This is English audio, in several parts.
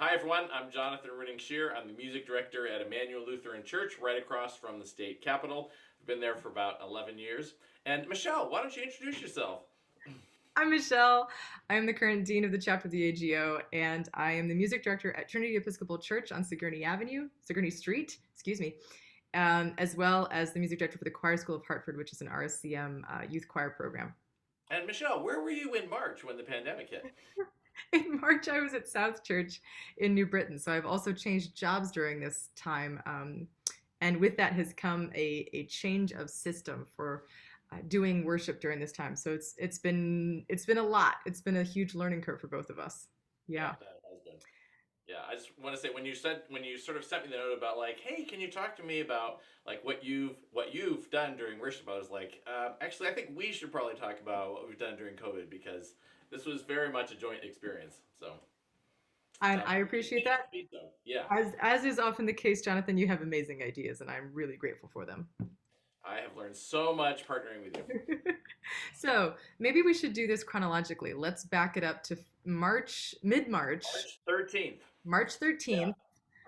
Hi everyone, I'm Jonathan Reuning-Scherer. I'm the music director at Emanuel Lutheran Church, right across from the state capitol. I've been there for about 11 years. And Michelle, why don't you introduce yourself? I'm Michelle. I'm the current dean of the chapter of the AGO, and I am the music director at Trinity Episcopal Church on Sigourney Street, excuse me, as well as the music director for the Choir School of Hartford, which is an RSCM youth choir program. And Michelle, where were you in March when the pandemic hit? In March, I was at South Church in New Britain, so I've also changed jobs during this time. And with that has come a change of system for doing worship during this time. So it's been a lot. It's been a huge learning curve for both of us. Yeah, Yeah. that has been. Yeah, I just want to say when you sort of sent me the note about like, hey, can you talk to me about like what you've done during worship? I was like, actually, I think we should probably talk about what we've done during COVID because this was very much a joint experience. So, And I appreciate that. yeah, As is often the case, Jonathan, you have amazing ideas, and I'm really grateful for them. I have learned so much partnering with you. So maybe we should do this chronologically. Let's back it up to mid-March, March 13th. March Yeah. 13th.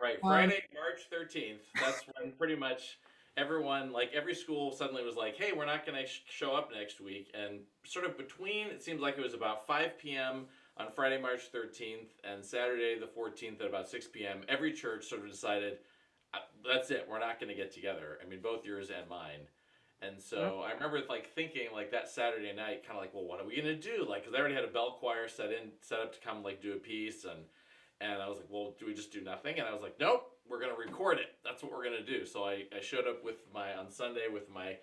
Right, Um, Friday, March 13th. That's when pretty much everyone, like every school, suddenly was like, "Hey, we're not going to show up next week." And sort of between, it seems like it was about 5 p.m. on Friday, March 13th, and Saturday the 14th at about 6 p.m. Every church sort of decided, "That's it. We're not going to get together." I mean, both yours and mine. And so I remember like thinking like that Saturday night, kind of like, well, what are we gonna do? Like, because I already had a bell choir set up to come like do a piece, and I was like, well, do we just do nothing? And I was like, nope, we're going to record it. That's what we're going to do. So I showed up on Sunday with my,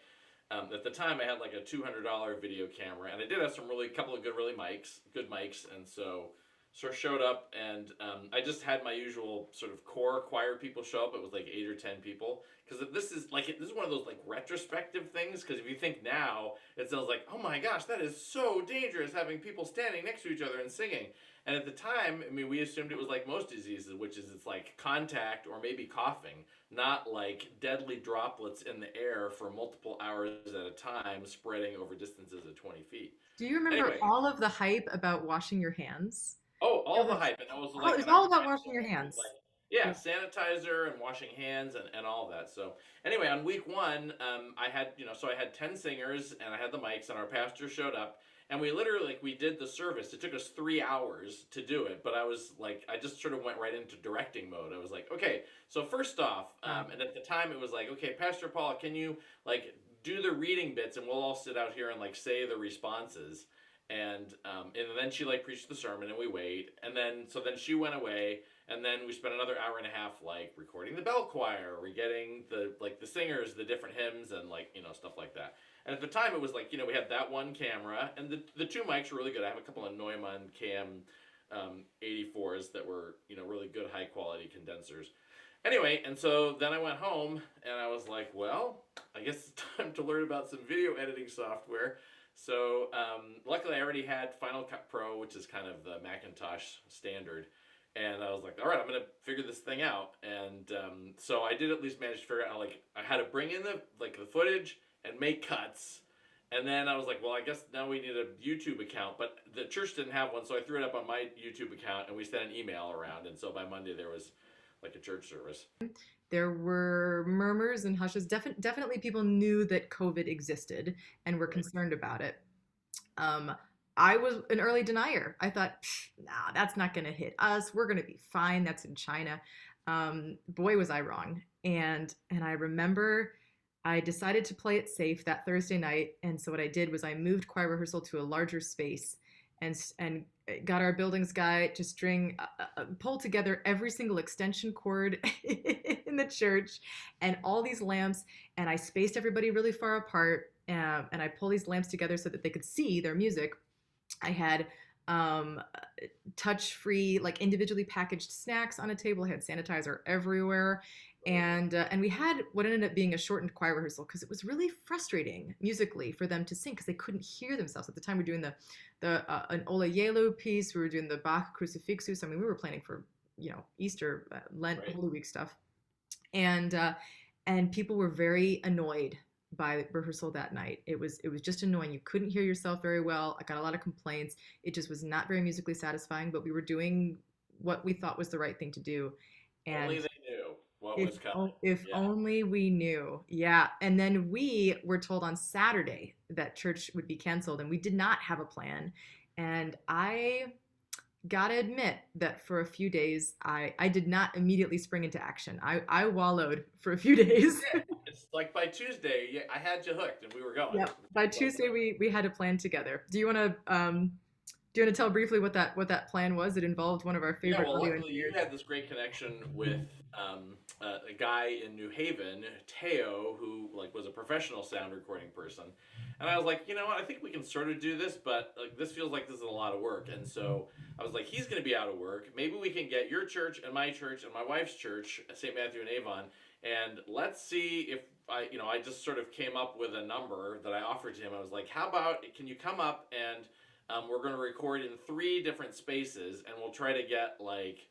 at the time I had like a $200 video camera and I did have couple of good mics. And so sort of showed up and I just had my usual sort of core choir people show up. It was like 8 or 10 people. Because this is one of those like retrospective things. Because if you think now, it sounds like, oh my gosh, that is so dangerous having people standing next to each other and singing. And at the time, I mean, we assumed it was like most diseases, which is it's like contact or maybe coughing, not like deadly droplets in the air for multiple hours at a time, spreading over distances of 20 feet. do you remember Anyway, all of the hype about washing your hands? oh, It all the was hype, and I was like, it's and I all was about wrapped washing it your up with hands. like, yeah, Yeah. sanitizer and washing hands and all that. So anyway, on week one, I had so I had 10 singers and I had the mics, and our pastor showed up, and we literally like we did the service. It took us 3 hours to do it, but I was like, I just sort of went right into directing mode. I was like, okay, so first off, Wow. and at the time it was like, okay, Pastor Paul, can you like do the reading bits, and we'll all sit out here and like say the responses and then she like preached the sermon and we wait then she went away and then we spent another hour and a half like recording the bell choir, we getting the singers the different hymns and like stuff like that. And at the time it was like we had that one camera and the two mics were really good. I have a couple of Neumann Cam 84s that were really good high quality condensers. Anyway, and so then I went home and I was like, well, I guess it's time to learn about some video editing software. So luckily, I already had Final Cut Pro, which is kind of the Macintosh standard. And I was like, all right, I'm gonna figure this thing out. And so I did at least manage to figure out like I had to bring in the footage and make cuts. And then I was like, well, I guess now we need a YouTube account. But the church didn't have one, so I threw it up on my YouTube account, and we sent an email around. And so by Monday there was like a church service. There were murmurs and hushes. Definitely people knew that COVID existed and were Right. concerned about it. Um, I was an early denier. I thought, nah, that's not going to hit us. We're going to be fine. That's in China. Boy, was I wrong. And I remember I decided to play it safe that Thursday night. And so what I did was I moved choir rehearsal to a larger space and got our buildings guy to pull together every single extension cord in the church and all these lamps. And I spaced everybody really far apart. And I pulled these lamps together so that they could see their music. I had um, touch-free, like individually packaged snacks on a table. I had sanitizer everywhere, and we had what ended up being a shortened choir rehearsal because it was really frustrating musically for them to sing because they couldn't hear themselves at the time. We were doing the an Ola Yelu piece. We were doing the Bach Crucifixus. I mean, we were planning for Easter, Lent, Right. Holy Week stuff, and uh, and people were very annoyed by rehearsal that night. It was just annoying. You couldn't hear yourself very well. I got a lot of complaints. It just was not very musically satisfying, but we were doing what we thought was the right thing to do. Only And they knew what was coming. if Yeah. only we knew. Yeah. And then we were told on Saturday that church would be canceled, and we did not have a plan. And I gotta admit that for a few days, I did not immediately spring into action. I wallowed for a few days. It's like by Tuesday, yeah, I had you hooked, and we were going. Yep. By Like, Tuesday, we had a plan together. Do you want to tell briefly what that plan was? It involved one of our yeah, favorite well, audio luckily you engineers. had this great connection with a guy in New Haven, Teo, who like was a professional sound recording person, and I was like, you know what, I think we can sort of do this, but like this feels like this is a lot of work, and so I was like, he's going to be out of work. Maybe we can get your church and my wife's church, St. Matthew and Avon, and let's see if I just sort of came up with a number that I offered to him. I was like, how about can you come up and we're going to record in 3 different spaces, and we'll try to get like,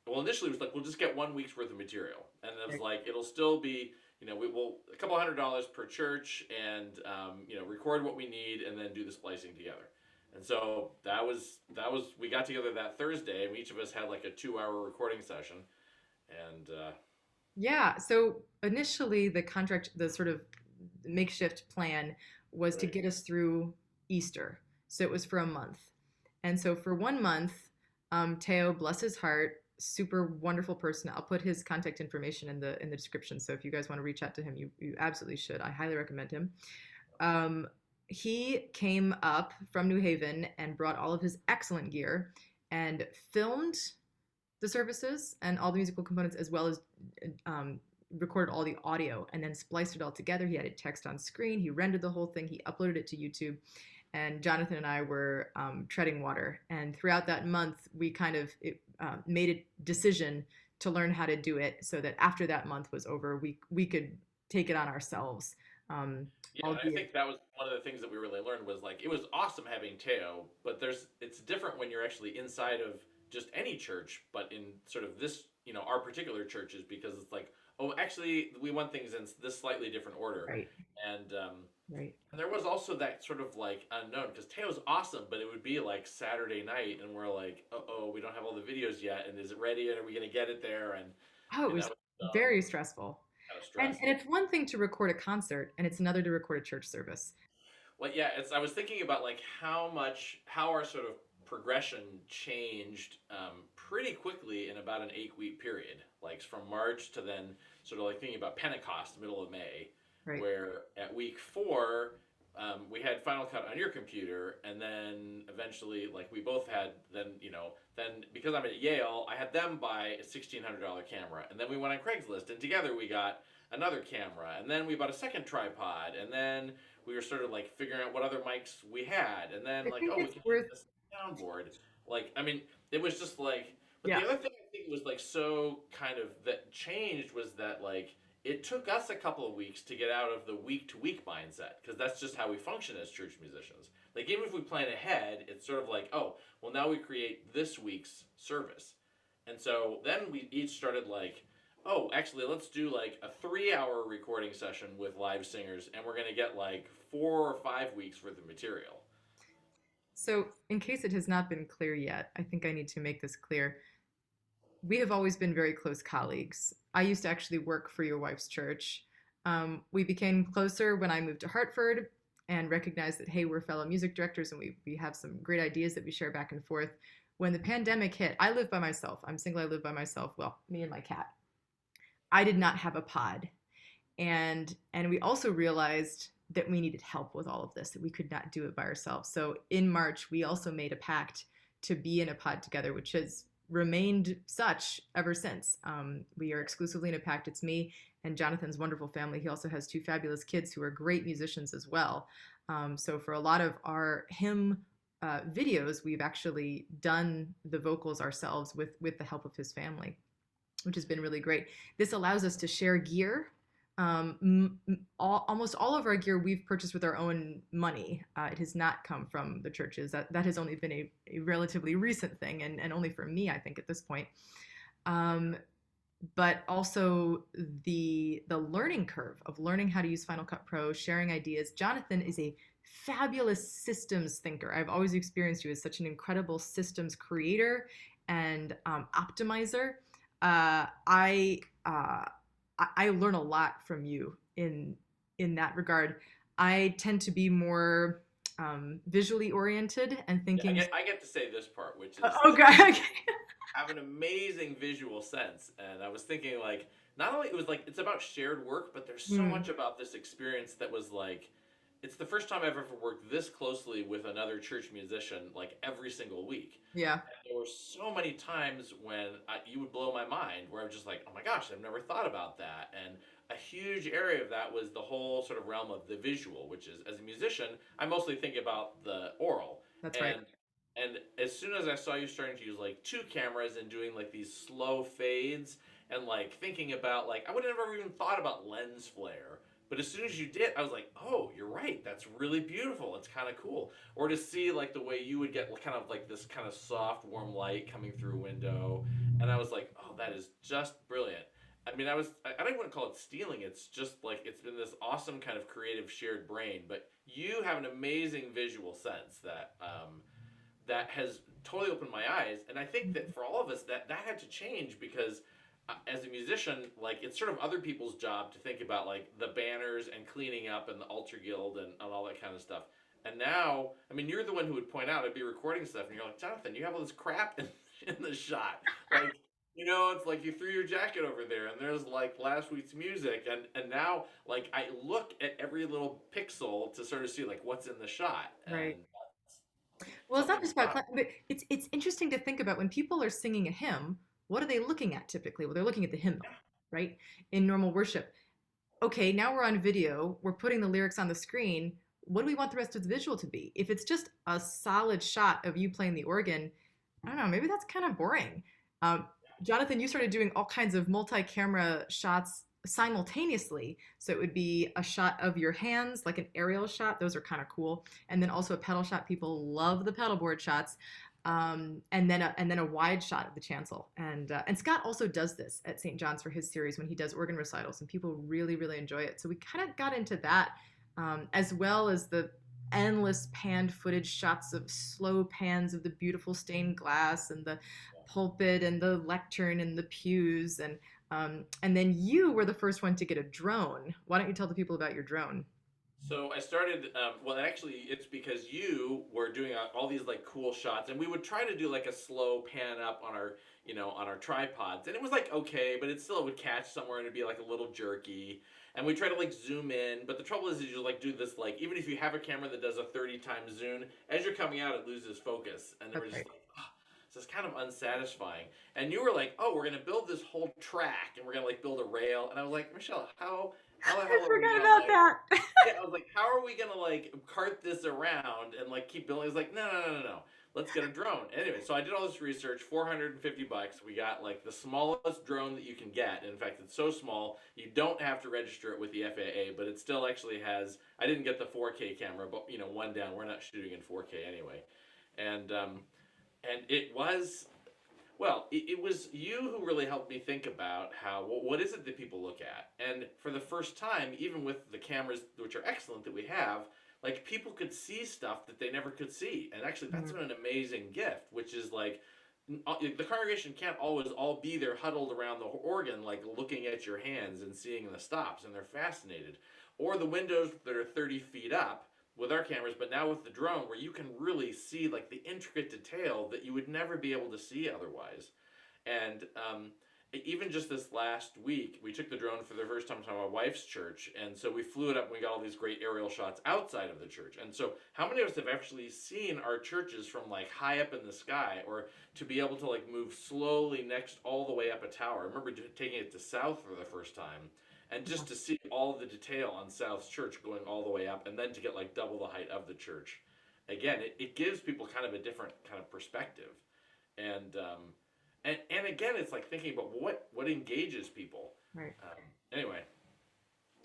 well, initially it was like we'll just get 1 week's worth of material, and it was like it'll still be, we will a couple $100 per church, and record what we need, and then do the splicing together. And so that was we got together that Thursday, and each of us had like a 2-hour recording session, and Yeah. So initially, the sort of makeshift plan was to right. get us through Easter. So it was for a month. And so for 1 month, Teo, bless his heart, super wonderful person. I'll put his contact information in the description. So if you guys want to reach out to him, you absolutely should. I highly recommend him. Um, he came up from New Haven and brought all of his excellent gear and filmed the services and all the musical components, as well as recorded all the audio and then spliced it all together. He added text on screen. He rendered the whole thing. He uploaded it to YouTube. And Jonathan and I were treading water. And throughout that month, we kind of made a decision to learn how to do it, so that after that month was over, we could take it on ourselves. Um, Yeah, and I albeit, think that was one of the things that we really learned was like it was awesome having Teo, but it's different when you're actually inside of just any church, but in sort of this, our particular churches, because it's like, oh, actually we want things in this slightly different order. right, And right. and there was also that sort of like unknown, because Teo's awesome, but it would be like Saturday night, and we're like, oh, we don't have all the videos yet, and is it ready, and are we gonna get it there? Oh, it And that was was very stressful. kind of And stressful. it's one thing to record a concert, and it's another to record a church service. Well, yeah, I was thinking about like how our sort of progression changed pretty quickly in about an 8-week period, like from March to then sort of like thinking about Pentecost, middle of May, Right. where at week 4 we had Final Cut on your computer, and then eventually like we both had then because I'm at Yale, I had them buy a $1,600 camera, and then we went on Craigslist, and together we got another camera, and then we bought a second tripod, and then we were sort of like figuring out what other mics we had, and then I like, think oh, we it's can use worth, this soundboard. Like, I mean, it was just like, but yeah. the other thing I think was like so kind of that changed was that like it took us a couple of weeks to get out of the week to week mindset, because that's just how we function as church musicians. Like even if we plan ahead, it's sort of like, oh, well now we create this week's service, and so then we each started like, oh, actually, let's do like a 3-hour recording session with live singers, and we're gonna get like 4 or 5 weeks worth of material. So, in case it has not been clear yet, I think I need to make this clear. We have always been very close colleagues. I used to actually work for your wife's church. We became closer when I moved to Hartford and recognized that, hey, we're fellow music directors, and we have some great ideas that we share back and forth. When the pandemic hit, I live by myself. I'm single, I live by myself. Well, me and my cat. I did not have a pod. And we also realized that we needed help with all of this, that we could not do it by ourselves. So in March, we also made a pact to be in a pod together, which has remained such ever since. We are exclusively in a pact. It's me and Jonathan's wonderful family. He also has 2 fabulous kids who are great musicians as well. So for a lot of our hymn videos, we've actually done the vocals ourselves with the help of his family, which has been really great. This allows us to share gear. Almost all of our gear we've purchased with our own money. It has not come from the churches. That has only been a relatively recent thing, and only for me, I think, at this point. But also the learning curve of learning how to use Final Cut Pro, sharing ideas. Jonathan is a fabulous systems thinker. I've always experienced you as such an incredible systems creator and optimizer, uh, I uh, I learn a lot from you in that regard. I tend to be more visually oriented and Yeah, I thinking. get I get to say this part, which is Oh, that God. Okay. have an amazing visual sense. And I was thinking, like, not only it was like it's about shared work, but there's so Hmm. much about this experience that was like, it's the first time I've ever worked this closely with another church musician, like every single week. Yeah. And there were so many times when you would blow my mind, where I was just like, oh my gosh, I've never thought about that. And a huge area of that was the whole sort of realm of the visual, which is, as a musician, I mostly think about the oral. That's right. And as soon as I saw you starting to use like two cameras and doing like these slow fades and like thinking about like I would have never even thought about lens flare. But as soon as you did, I was like, "Oh, you're right. That's really beautiful. It's kind of cool." Or to see like the way you would get kind of like this kind of soft, warm light coming through a window, and I was like, "Oh, that is just brilliant." I mean, I don't even call it stealing. It's just like it's been this awesome kind of creative shared brain. But you have an amazing visual sense that has totally opened my eyes. And I think that for all of us, that had to change because as a musician, like it's sort of other people's job to think about like the banners and cleaning up and the altar guild and all that kind of stuff. And now, I mean, you're the one who would point out I'd be recording stuff, and you're like, Jonathan, you have all this crap in the shot, like. It's like you threw your jacket over there, and there's like last week's music, and now like I look at every little pixel to sort of see like what's in the shot, and Right. Well, it's not something just about, about but it's interesting to think about when people are singing a hymn. What are they looking at typically? Well, they're looking at the hymnal, right? In normal worship. Okay, now we're on video. We're putting the lyrics on the screen. What do we want the rest of the visual to be? If it's just a solid shot of you playing the organ, I don't know. Maybe that's kind of boring. Um, Jonathan, you started doing all kinds of multi-camera shots simultaneously. So it would be a shot of your hands, like an aerial shot. Those are kind of cool. And then also a pedal shot. People love the pedal board shots. And then a wide shot of the chancel. And Scott also does this at St. John's for his series when he does organ recitals, and people really really enjoy it. So we kind of got into that, as well as the endless panned footage shots of slow pans of the beautiful stained glass and the pulpit and the lectern and the pews, and then you were the first one to get a drone. Why don't you tell the people about your drone? So I started. Well, actually, it's because you were doing all these like cool shots, and we would try to do like a slow pan up on our, on our tripods, and it was like okay, but it still would catch somewhere and it'd be like a little jerky. And we try to like zoom in, but the trouble is you like do this like even if you have a camera that does a 30 times zoom, as you're coming out, it loses focus, and then we're That's just right. like. Oh, so it's kind of unsatisfying. And you were like, "Oh, we're gonna build this whole track, and we're gonna like build a rail." And I was like, "Michelle, how the I hell are we forgot gonna about like that. yeah, I was like, how are we gonna like cart this around and like keep building? He's like, no, no, no, no, no. Let's get a drone. Anyway, so I did all this research, $450. We got like the smallest drone that you can get. In fact, it's so small you don't have to register it with the FAA, but it still actually has. I didn't get the 4K camera, but one down. We're not shooting in 4K anyway, and it was it was you who really helped me think about what is it that people look at, and for the first time, even with the cameras, which are excellent that we have, like people could see stuff that they never could see, and actually that's Mhm. been an amazing gift, which is like the congregation can't always all be there huddled around the organ, like looking at your hands and seeing the stops, and they're fascinated, or the windows that are 30 feet up with our cameras, but now with the drone where you can really see like the intricate detail that you would never be able to see otherwise. And even just this last week, we took the drone for the first time to my wife's church, and so we flew it up and we got all these great aerial shots outside of the church. And so, how many of us have actually seen our churches from like high up in the sky, or to be able to like move slowly next all the way up a tower? I remember taking it to South for the first time, and just to see all the detail on South's church going all the way up, and then to get like double the height of the church. Again, it gives people kind of a different kind of perspective, and and again, it's like thinking about what engages people. Right. Anyway,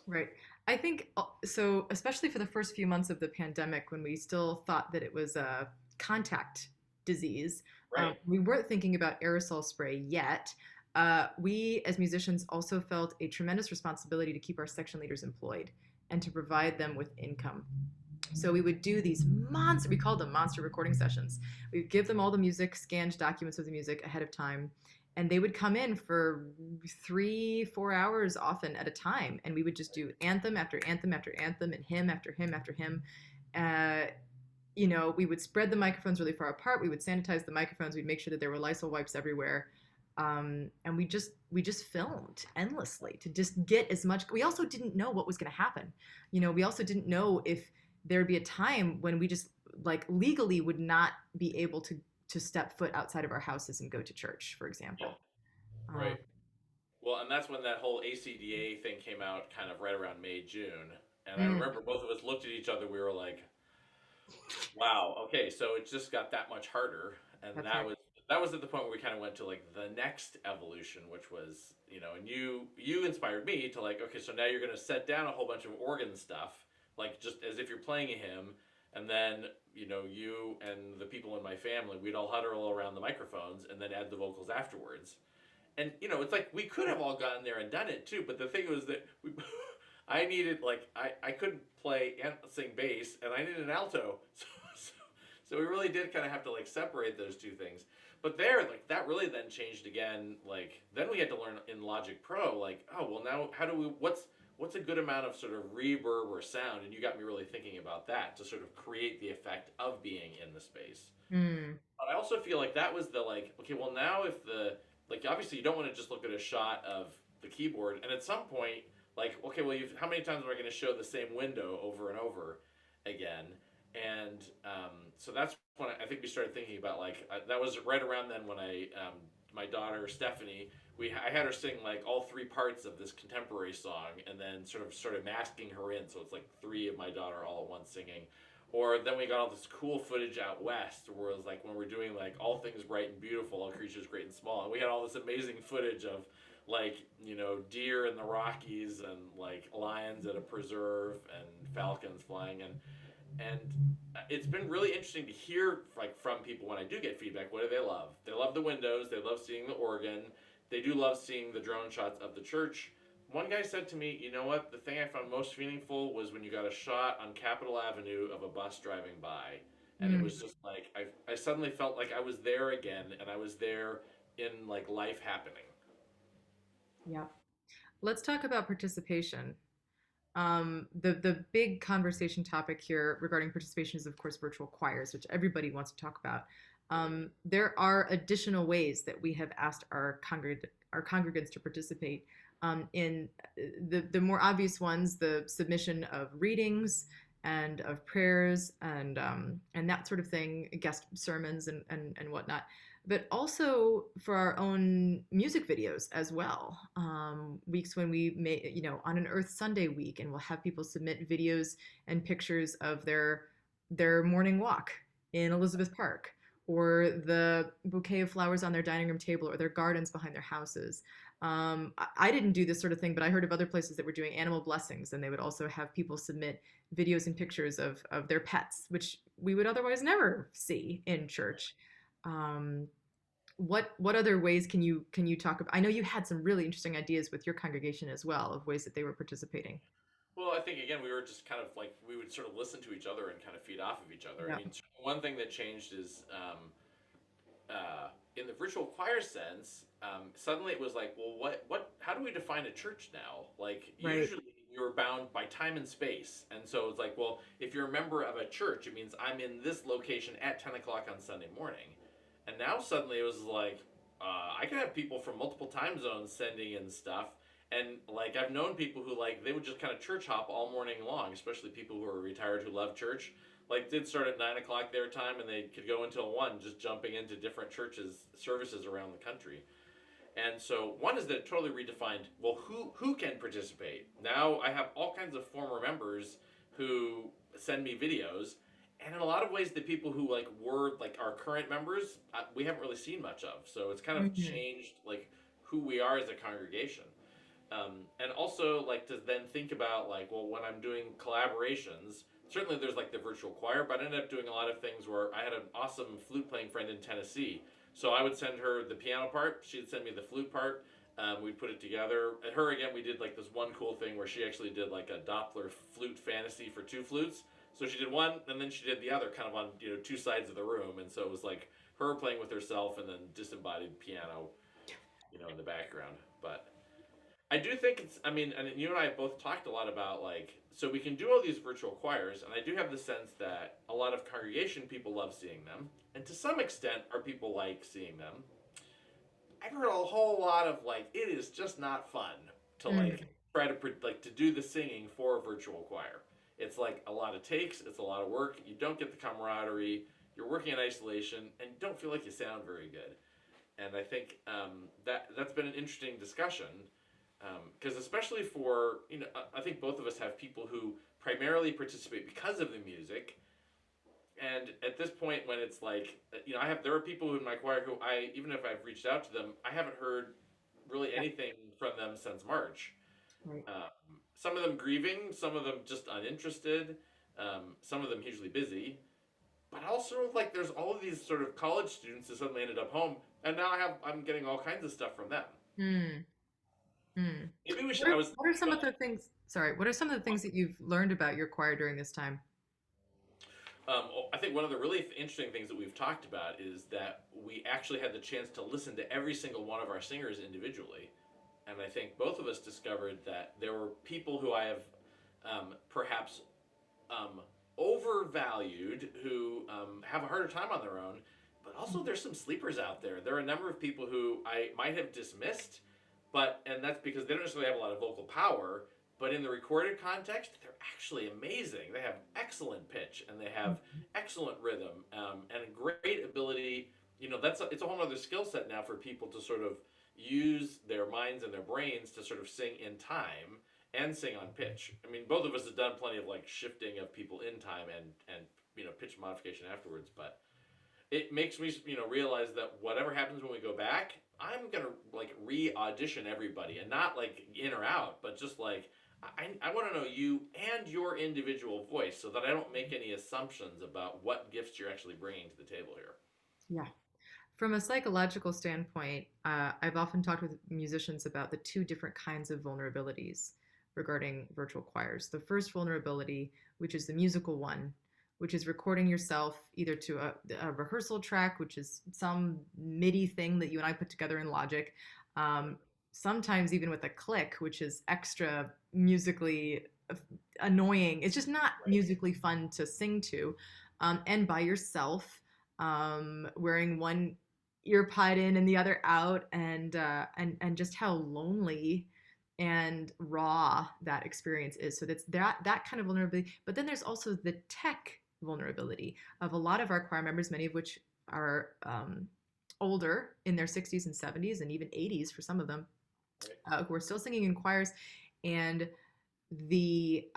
Right. I think so, especially for the first few months of the pandemic when we still thought that it was a contact disease, right. we weren't thinking about aerosol spray yet. We, as musicians, also felt a tremendous responsibility to keep our section leaders employed and to provide them with income. So we would do these monster, we called them monster recording sessions. We'd give them all the music, scanned documents of the music ahead of time. And they would come in for 3, 4 hours often at a time. And we would just do anthem after anthem after anthem and hymn after hymn after hymn. Uh, we would spread the microphones really far apart. We would sanitize the microphones. We'd make sure that there were Lysol wipes everywhere. And we just filmed endlessly to just get as much. We also didn't know what was going to happen. We also didn't know if there'd be a time when we just like legally would not be able to step foot outside of our houses and go to church, for Yeah. example. Um, Right. Well, and that's when that whole ACDA thing came out, kind of right around May, June. And I mm, remember both of us looked at each other. We were like, "Wow, okay, so it just got that much harder." And that's right. that was at the point where we kind of went to like the next evolution, which was, and you inspired me to like, okay, so now you're going to set down a whole bunch of organ stuff, like just as if you're playing a hymn, and then you and the people in my family, we'd all huddle around the microphones and then add the vocals afterwards. And it's like we could have all gotten there and done it too, but the thing was that I needed like I couldn't play and sing bass, and I needed an alto, so, so we really did kind of have to like separate those two things. But there, like that really then changed again. Like then we had to learn in Logic Pro, like oh well now how do we what's a good amount of sort of reverb or sound, and you got me really thinking about that to sort of create the effect of being in the space. Mm, But I also feel like that was the like, okay, well now if the like obviously you don't want to just look at a shot of the keyboard, and at some point like okay, well how many times am I going to show the same window over and over again? And so that's when I think we started thinking about like that was right around then when I my daughter Stephanie I had her sing like all three parts of this contemporary song, and then sort of started masking her in, so it's like three of my daughter all at once singing. Or then we got all this cool footage out west where it was like when we're doing like all things bright and beautiful, all creatures great and small. And we had all this amazing footage of like, deer in the Rockies and like lions at a preserve and falcons flying, and it's been really interesting to hear like from people when I do get feedback. What do they love? They love the windows, they love seeing the organ, they do love seeing the drone shots of the church. One guy said to me, you know what, the thing I found most meaningful was when you got a shot on Capitol Avenue of a bus driving by. And it mm, was just like, I suddenly felt like I was there again, and I was there in like life happening. yeah. Let's talk about participation. The big conversation topic here regarding participation is, of course, virtual choirs, which everybody wants to talk about. Right. There are additional ways that we have asked our congregants to participate. In the more obvious ones, the submission of readings and of prayers and that sort of thing, guest sermons and whatnot, but also for our own music videos as well. Weeks when we may, on an Earth Sunday week, and we'll have people submit videos and pictures of their morning walk in Elizabeth Park, or the bouquet of flowers on their dining room table, or their gardens behind their houses. I didn't do this sort of thing, but I heard of other places that were doing animal blessings, and they would also have people submit videos and pictures of their pets, which we would otherwise never see in church. Um, what other ways can you talk about? I know you had some really interesting ideas with your congregation as well of ways that they were participating. Well, I think again we were just kind of like we would sort of listen to each other and kind of feed off of each other. I Yeah. mean, one thing that changed is in the virtual choir sense, suddenly it was like, well, how do we define a church now? Like, Right. usually you're bound by time and space. And so it's like, well, if you're a member of a church, it means I'm in this location at 10 o'clock on Sunday morning. And now suddenly it was like, I could have people from multiple time zones sending in stuff. And like, I've known people who like, they would just kind of church hop all morning long, especially people who are retired who love church, like did start at 9 o'clock their time, and they could go until 1, just jumping into different churches services around the country. And so one is that it totally redefined, well, who can participate. Now I have all kinds of former members who send me videos, and in a lot of ways the people who like were like our current members, we haven't really seen much of. So it's kind of Hmm. changed like who we are as a congregation. And also like to then think about like, well, when I'm doing collaborations, certainly there's like the virtual choir, but I ended up doing a lot of things where I had an awesome flute playing friend in Tennessee. So I would send her the piano part, she'd send me the flute part. We'd put it together. At her again, we did like this one cool thing where she actually did like a Doppler flute fantasy for two flutes. So she did one, and then she did the other, kind of on two sides of the room, and so it was like her playing with herself, and then disembodied piano, in the background. But I do think it's. I mean, and you and I have both talked a lot about like, so we can do all these virtual choirs, and I do have the sense that a lot of congregation people love seeing them, and to some extent, our people like seeing them. I've heard a whole lot of like, it is just not fun to like Mm. try to like to do the singing for a virtual choir. It's like a lot of takes. It's a lot of work. You don't get the camaraderie. You're working in isolation, and you don't feel like you sound very good. And I think that's been an interesting discussion because especially for I think both of us have people who primarily participate because of the music, and at this point when it's like there are people in my choir who I, even if I've reached out to them, I haven't heard really Yeah. anything from them since March. Right. Some of them grieving, some of them just uninterested, some of them hugely busy, but also like there's all of these sort of college students who suddenly ended up home, and now I'm getting all kinds of stuff from them. Mm. Mm. Maybe we should. What I are, was what are some go of the things? Sorry, what are some of the things that you've learned about your choir during this time? I think one of the really interesting things that we've talked about is that we actually had the chance to listen to every single one of our singers individually. And I think both of us discovered that there were people who I have perhaps um, overvalued who have a harder time on their own, but also there's some sleepers out there. There are a number of people who I might have dismissed, and that's because they don't necessarily have a lot of vocal power, but in the recorded context, they're actually amazing. They have excellent pitch and they have excellent rhythm and a great ability. It's a whole other skill set now for people to sort of use their minds and their brains to sort of sing in time and sing on pitch. I mean, both of us have done plenty of like shifting of people in time and pitch modification afterwards, but it makes me realize that whatever happens when we go back, I'm gonna like re-audition everybody and not like in or out, but just like I want to know you and your individual voice so that I don't make any assumptions about what gifts you're actually bringing to the table here. Yeah. From a psychological standpoint, I've often talked with musicians about the two different kinds of vulnerabilities regarding virtual choirs. The first vulnerability, which is the musical one, which is recording yourself either to a rehearsal track, which is some MIDI thing that you and I put together in Logic, um, sometimes even with a click, which is extra musically annoying. It's just not Right. musically fun to sing to, and by yourself, wearing one ear pod in and the other out, and just how lonely and raw that experience is. So that's that kind of vulnerability. But then there's also the tech vulnerability of a lot of our choir members, many of which are older in their 60s and 70s and even 80s for some of them, Right. who are still singing in choirs, and the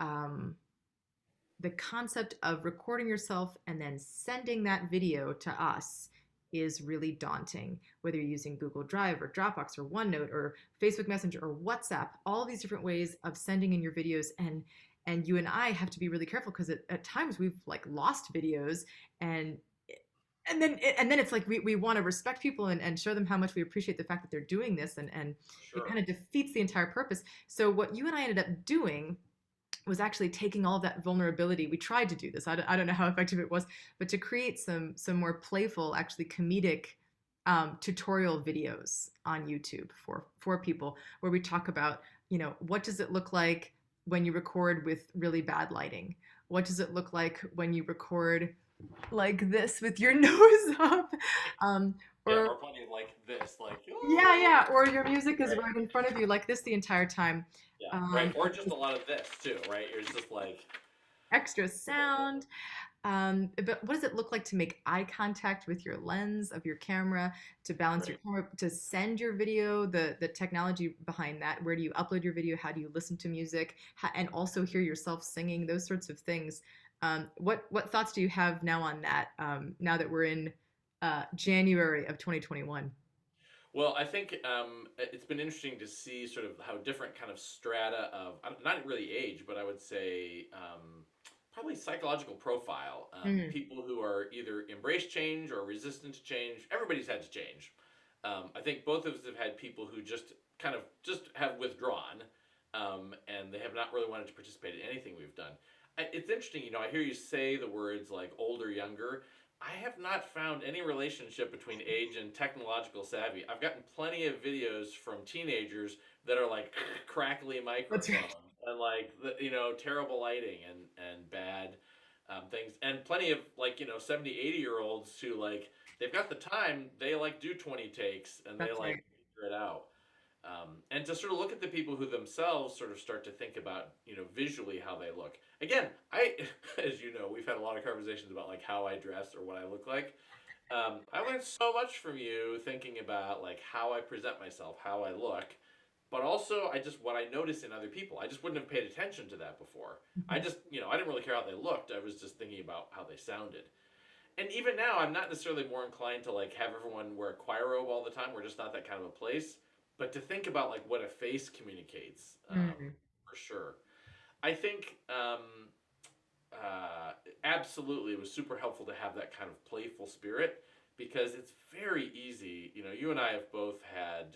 the concept of recording yourself and then sending that video to us is really daunting. Whether you're using Google Drive or Dropbox or OneNote or Facebook Messenger or WhatsApp, all these different ways of sending in your videos, and you and I have to be really careful because at times we've like lost videos, and and then it's like we want to respect people and show them how much we appreciate the fact that they're doing this, and it Sure. kind of defeats the entire purpose. So what you and I ended up doing was actually taking all of that vulnerability. We tried to do this. I don't know how effective it was, but to create some more playful, actually comedic tutorial videos on YouTube for people, where we talk about, what does it look like when you record with really bad lighting? What does it look like when you record like this with your nose up? Um, Yeah, or or plenty of like this, like yeah, "Ooh." yeah, or your music is Right. right in front of you like this the entire time. Yeah, right. Um, Or just a lot of this too, right? You're just like, extra sound. But what does it look like to make eye contact with your lens of your camera, to balance your right. camera, to send your video, the technology behind that? Where do you upload your video? How do you listen to music? And also hear yourself singing? Those sorts of things. What thoughts do you have now on that? Now that we're in January of 2021. Well, I think it's been interesting to see sort of how different kind of strata of not really age, but I would say probably psychological profile. Mm, People who are either embrace change or resistant to change. Everybody's had to change. I think both of us have had people who just have withdrawn, and they have not really wanted to participate in anything we've done. It's interesting, I hear you say the words like older, younger. I have not found any relationship between age and technological savvy. I've gotten plenty of videos from teenagers that are like crackly That's right. microphones and like terrible lighting and bad things, and plenty of like 70, 80 year olds who like they've got the time. They like do 20 takes and they That's like right. figure it out. And to sort of look at the people who themselves sort of start to think about, visually how they look. Again, as you know, we've had a lot of conversations about like how I dress or what I look like. I learned so much from you thinking about like how I present myself, how I look, but also what I notice in other people. I just wouldn't have paid attention to that before. I Mhm. just, I didn't really care how they looked. I was just thinking about how they sounded. And even now, I'm not necessarily more inclined to like have everyone wear a choir robe all the time. We're just not that kind of a place. But to think about like what a face communicates, Mm. for sure. I think uh, absolutely it was super helpful to have that kind of playful spirit because it's very easy. You and I have both had.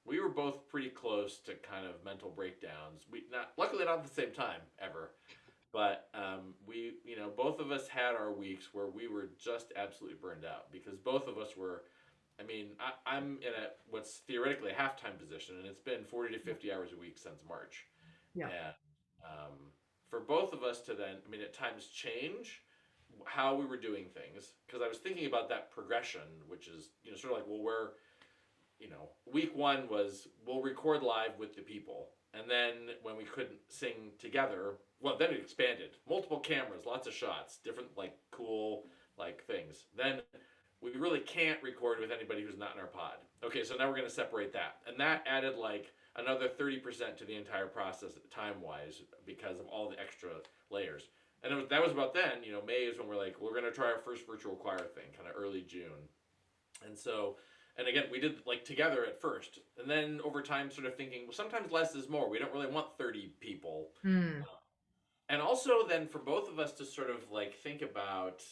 We were both pretty close to kind of mental breakdowns. We not luckily not at the same time ever, but we, both of us had our weeks where we were just absolutely burned out because both of us were. I mean, I'm in what's theoretically a half-time position, and it's been 40 to 50 hours a week since March. Yeah. And for both of us to then, I mean, at times change how we were doing things because I was thinking about that progression, which is, sort of like, well, week one was we'll record live with the people. And then when we couldn't sing together, well, then it expanded. Multiple cameras, lots of shots, different, like, cool, like, things. Then we really can't record with anybody who's not in our pod. Okay, so now we're going to separate that. And that added, like, another 30% to the entire process time-wise because of all the extra layers. And that was about then, May is when we're like, we're going to try our first virtual choir thing, kind of early June. And so, and again, we did like together at first, and then over time, sort of thinking, well, sometimes less is more. We don't really want 30 people. Mm. And also, then for both of us to sort of like think about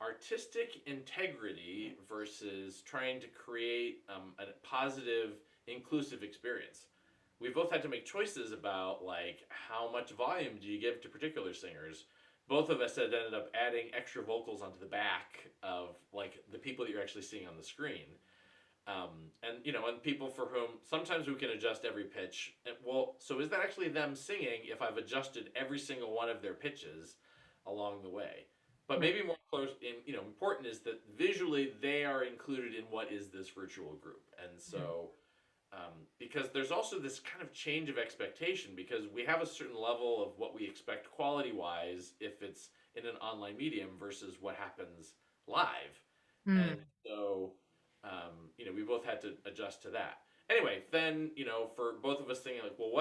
artistic integrity versus trying to create a positive, inclusive experience. We both had to make choices about like how much volume do you give to particular singers. Both of us had ended up adding extra vocals onto the back of like the people that you're actually seeing on the screen. And people for whom sometimes we can adjust every pitch. Well, so is that actually them singing if I've adjusted every single one of their pitches along the way? But Right. maybe more close in, important is that visually they are included in what is this virtual group. And Mm. so because there's also this kind of change of expectation because we have a certain level of what we expect quality wise if it's in an online medium versus what happens live. And Mm. so, we both had to adjust to that. Anyway, then, for both of us thinking like, well,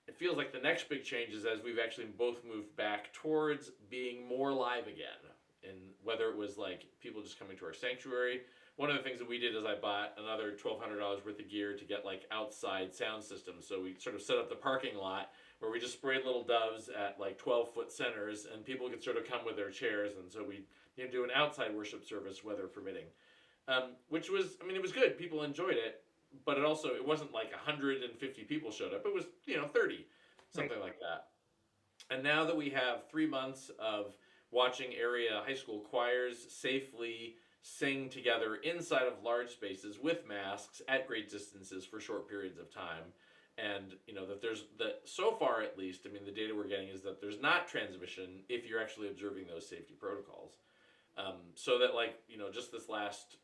it feels like the next big change is as we've actually both moved back towards being more live again. And whether it was like people just coming to our sanctuary. One of the things that we did is I bought another $1,200 worth of gear to get like outside sound systems. So we sort of set up the parking lot where we just sprayed little doves at like 12-foot centers, and people could sort of come with their chairs, and so we do an outside worship service, weather permitting, which was, I mean, it was good. People enjoyed it, but it wasn't like 150 people showed up. It was 30, Right. something like that. And now that we have 3 months of watching area high school choirs safely sing together inside of large spaces with masks at great distances for short periods of time, and that so far at least, I mean, the data we're getting is that there's not transmission if you're actually observing those safety protocols. So that like just this last,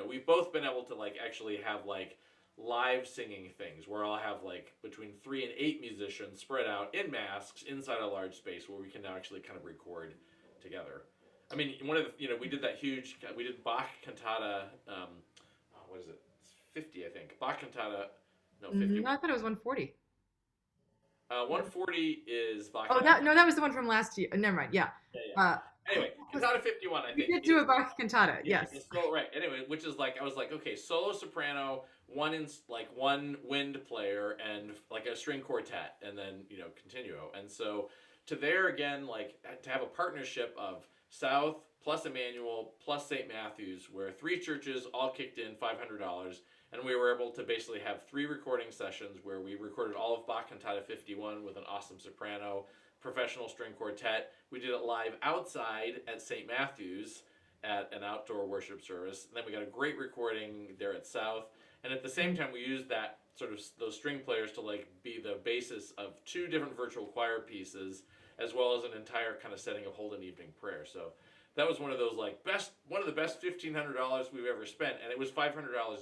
we've both been able to like actually have like live singing things where I'll have like between 3 and 8 musicians spread out in masks inside a large space where we can now actually kind of record together. I mean, one of the we did that huge we did Bach Cantata. What is it? It's 50, I think. Bach Cantata. No, 50. No, I thought it was 140. 140 is Bach Oh, Cantata. no, that was the one from last year. Never mind. Yeah. Yeah, yeah. Uh, Anyway, Cantata 51, I we think, did do is a Bach cantata. yeah, Yes. it's so right. Anyway, which is like I was like, okay, solo soprano, one wind player, and like a string quartet, and then continuo. And so to there again, like to have a partnership of South plus Emanuel plus St. Matthew's, where three churches all kicked in $500, and we were able to basically have three recording sessions where we recorded all of Bach Cantata 51 with an awesome soprano, professional string quartet. We did it live outside at St. Matthew's at an outdoor worship service. And then we got a great recording there at South. And at the same time, we used that sort of those string players to like be the basis of two different virtual choir pieces, as well as an entire kind of setting of Holden Evening Prayer. So that was one of those like one of the best $1,500 we've ever spent, and it was $500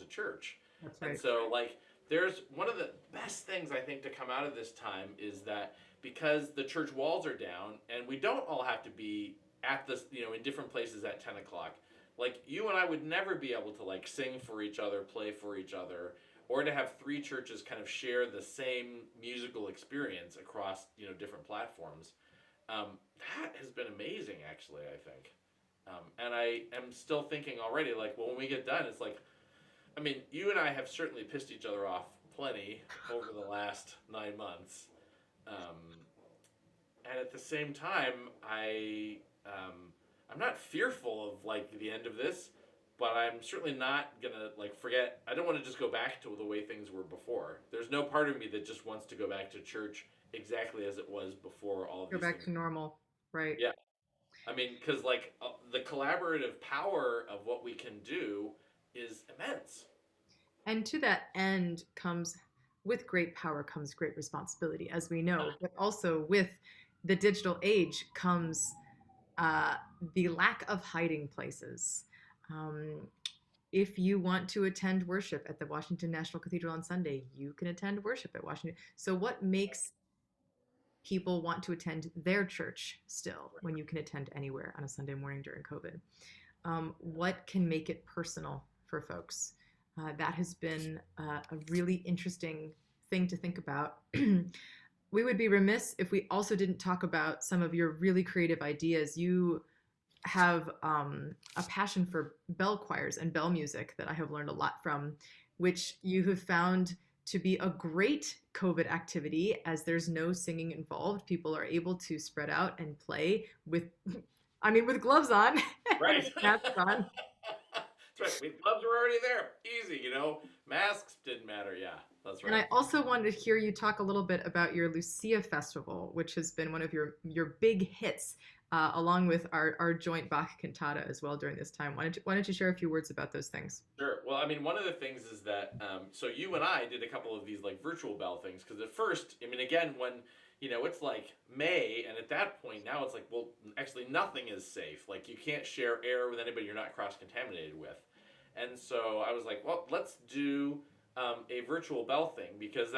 a church. That's right. And so like there's one of the best things I think to come out of this time is that because the church walls are down and we don't all have to be at this, in different places at 10 o'clock. Like you and I would never be able to like sing for each other, play for each other, or to have three churches kind of share the same musical experience across, different platforms. That has been amazing, actually, I think. And I am still thinking already, like, well, when we get done, it's like, I mean, you and I have certainly pissed each other off plenty over the last 9 months. And at the same time, I'm not fearful of like the end of this, but I'm certainly not gonna like forget. I don't want to just go back to the way things were before. There's no part of me that just wants to go back to church exactly as it was before all of Go these back things. to normal, right? Yeah, I mean, because like the collaborative power of what we can do is immense. And to that end comes, with great power comes great responsibility, as we know, but also with the digital age comes uh, the lack of hiding places. Um, if you want to attend worship at the Washington National Cathedral on Sunday, you can attend worship at Washington. So, what makes people want to attend their church still when you can attend anywhere on a Sunday morning during COVID? What can make it personal for folks? That has been a really interesting thing to think about. We would be remiss if we also didn't talk about some of your really creative ideas. You have a passion for bell choirs and bell music that I have learned a lot from, which you have found to be a great COVID activity as there's no singing involved. People are able to spread out and play with, I mean, with gloves on, Right. masks on. That's right. Gloves were already there. Easy, Masks didn't matter. Yeah, that's And right. I also wanted to hear you talk a little bit about your Lucia Festival, which has been one of your big hits, along with our joint Bach Cantata as well during this time. Why don't you share a few words about those things? Sure. Well, I mean, one of the things is that, so you and I did a couple of these like virtual bell things because at first, I mean, again, when it's like May, and at that point now it's like, well, actually nothing is safe. Like you can't share air with anybody you're not cross contaminated with, and so I was like, well, let's do a virtual bell thing because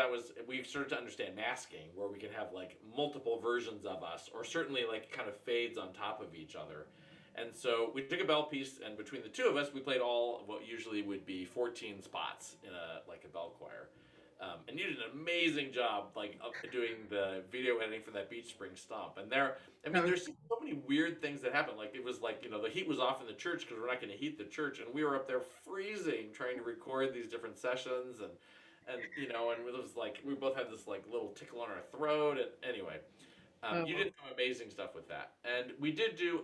we started to understand masking where we can have like multiple versions of us or certainly like kind of fades on top of each other. And so we took a bell piece, and between the two of us, we played all of what usually would be 14 spots in a bell choir. And you did an amazing job, like doing the video editing for that Beach Spring Stomp. And there's so many weird things that happened. Like it was like the heat was off in the church because we're not going to heat the church, and we were up there freezing trying to record these different sessions, and it was like we both had this like little tickle on our throat, and anyway. You did some amazing stuff with that, and we did do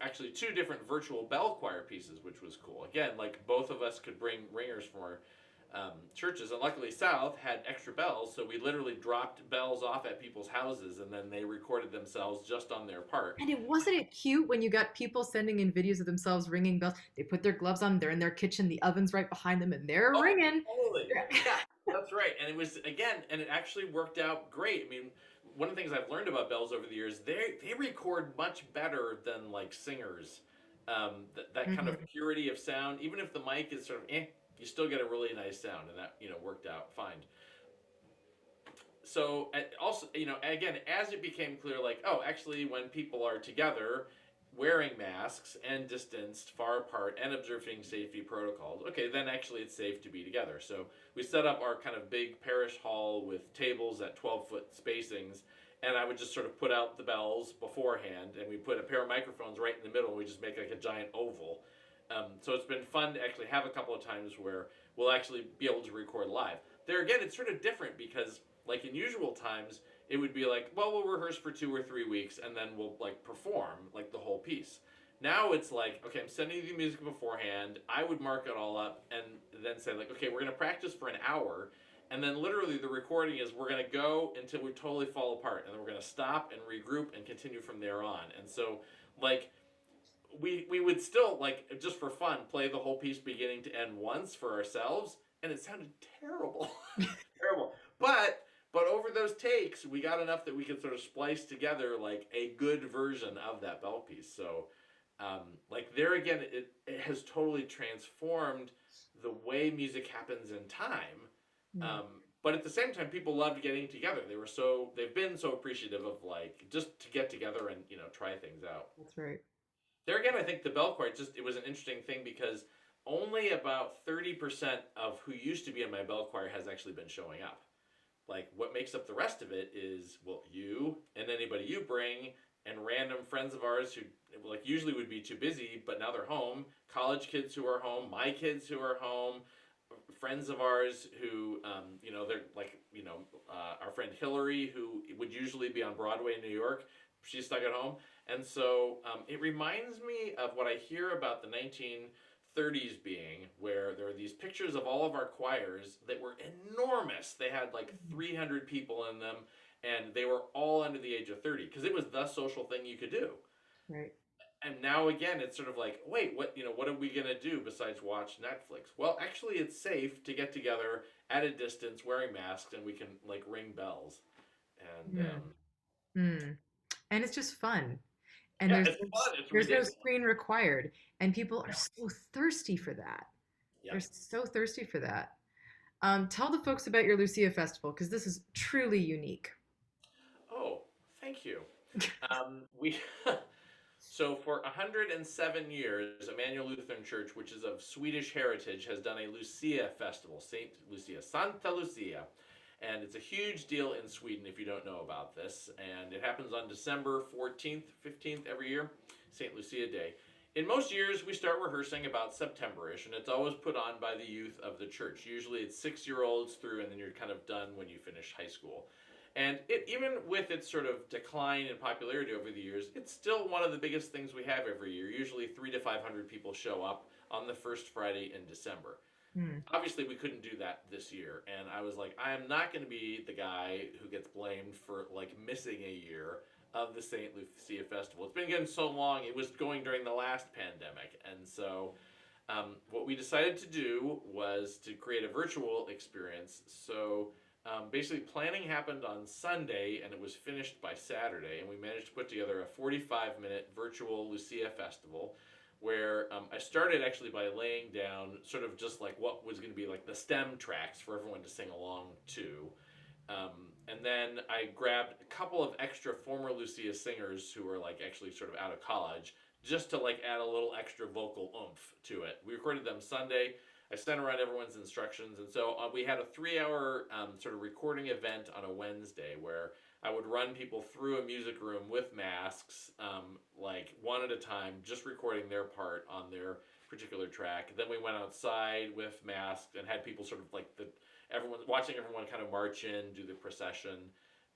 actually two different virtual bell choir pieces, which was cool. Again, like both of us could bring ringers from our churches, and luckily South had extra bells, so we literally dropped bells off at people's houses, and then they recorded themselves just on their part. And wasn't it cute when you got people sending in videos of themselves ringing bells? They put their gloves on, they're in their kitchen, the oven's right behind them, and they're ringing. Totally. Yeah, that's right. And it was and it actually worked out great. I mean, one of the things I've learned about bells over the years, they record much better than like singers. That kind of purity of sound, even if the mic is sort of you still get a really nice sound, and that worked out fine. So also, again, as it became clear, like, oh, actually, when people are together, wearing masks and distanced far apart and observing safety protocols, okay, then actually it's safe to be together. So we set up our kind of big parish hall with tables at 12-foot spacings, and I would just sort of put out the bells beforehand, and we put a pair of microphones right in the middle, and we just make like a giant oval. So it's been fun to actually have a couple of times where we'll actually be able to record live. There again, it's sort of different because like in usual times, it would be like, well, we'll rehearse for 2 or 3 weeks and then we'll like perform like the whole piece. Now it's like, okay, I'm sending you the music beforehand. I would mark it all up and then say like, okay, we're gonna practice for an hour, and then literally the recording is we're gonna go until we totally fall apart, and then we're gonna stop and regroup and continue from there on. And so, like, we would still like just for fun play the whole piece beginning to end once for ourselves, and it sounded terrible, terrible. But over those takes, we got enough that we could sort of splice together like a good version of that bell piece. So, like there again, it has totally transformed the way music happens in time. Mm, But at the same time, people loved getting together. They've been so appreciative of like just to get together and try things out. that's right. There again, I think the bell choir it was an interesting thing because only about 30% of who used to be in my bell choir has actually been showing up. Like what makes up the rest of it is well, you and anybody you bring and random friends of ours who like usually would be too busy, but now they're home. College kids who are home, my kids who are home, friends of ours who, they're like, our friend Hillary, who would usually be on Broadway in New York, she's stuck at home. And so it reminds me of what I hear about the 1930s being, where there are these pictures of all of our choirs that were enormous. They had like 300 people in them, and they were all under the age of 30 because it was the social thing you could do. Right. And now again, it's sort of like, wait, what are we gonna do besides watch Netflix? Well, actually, it's safe to get together at a distance, wearing masks, and we can like ring bells. And Mm, mm. And it's just fun. And yeah, it's fun. It's there's no ridiculous. screen required. And people are Yeah, so thirsty for that. yeah. They're so thirsty for that. Tell the folks about your Lucia Festival because this is truly unique. Oh, thank you. We so for 107 years, Emanuel Lutheran Church, which is of Swedish heritage, has done a Lucia Festival, Saint Lucia, Santa Lucia. And it's a huge deal in Sweden if you don't know about this. And it happens on December 14th, 15th every year, St. Lucia Day. In most years, we start rehearsing about September-ish, and it's always put on by the youth of the church. Usually it's 6-year-olds through, and then you're kind of done when you finish high school. And even with its sort of decline in popularity over the years, it's still one of the biggest things we have every year. Usually 300 to 500 people show up on the first Friday in December. Mm, Obviously we couldn't do that this year, and I was like, I am not going to be the guy who gets blamed for like missing a year of the St. Lucia Festival. It's been getting so long. It was going during the last pandemic, and so what we decided to do was to create a virtual experience. So basically planning happened on Sunday and it was finished by Saturday, and we managed to put together a 45-minute virtual Lucia Festival where I started actually by laying down sort of just like what was going to be like the stem tracks for everyone to sing along to. And then I grabbed a couple of extra former Lucia singers who were like actually sort of out of college just to like add a little extra vocal oomph to it. We recorded them Sunday. I sent around everyone's instructions, and so we had a 3-hour sort of recording event on a Wednesday where I would run people through a music room with masks, like one at a time, just recording their part on their particular track. Then we went outside with masks and had people sort of like everyone watching everyone kind of march in, do the procession,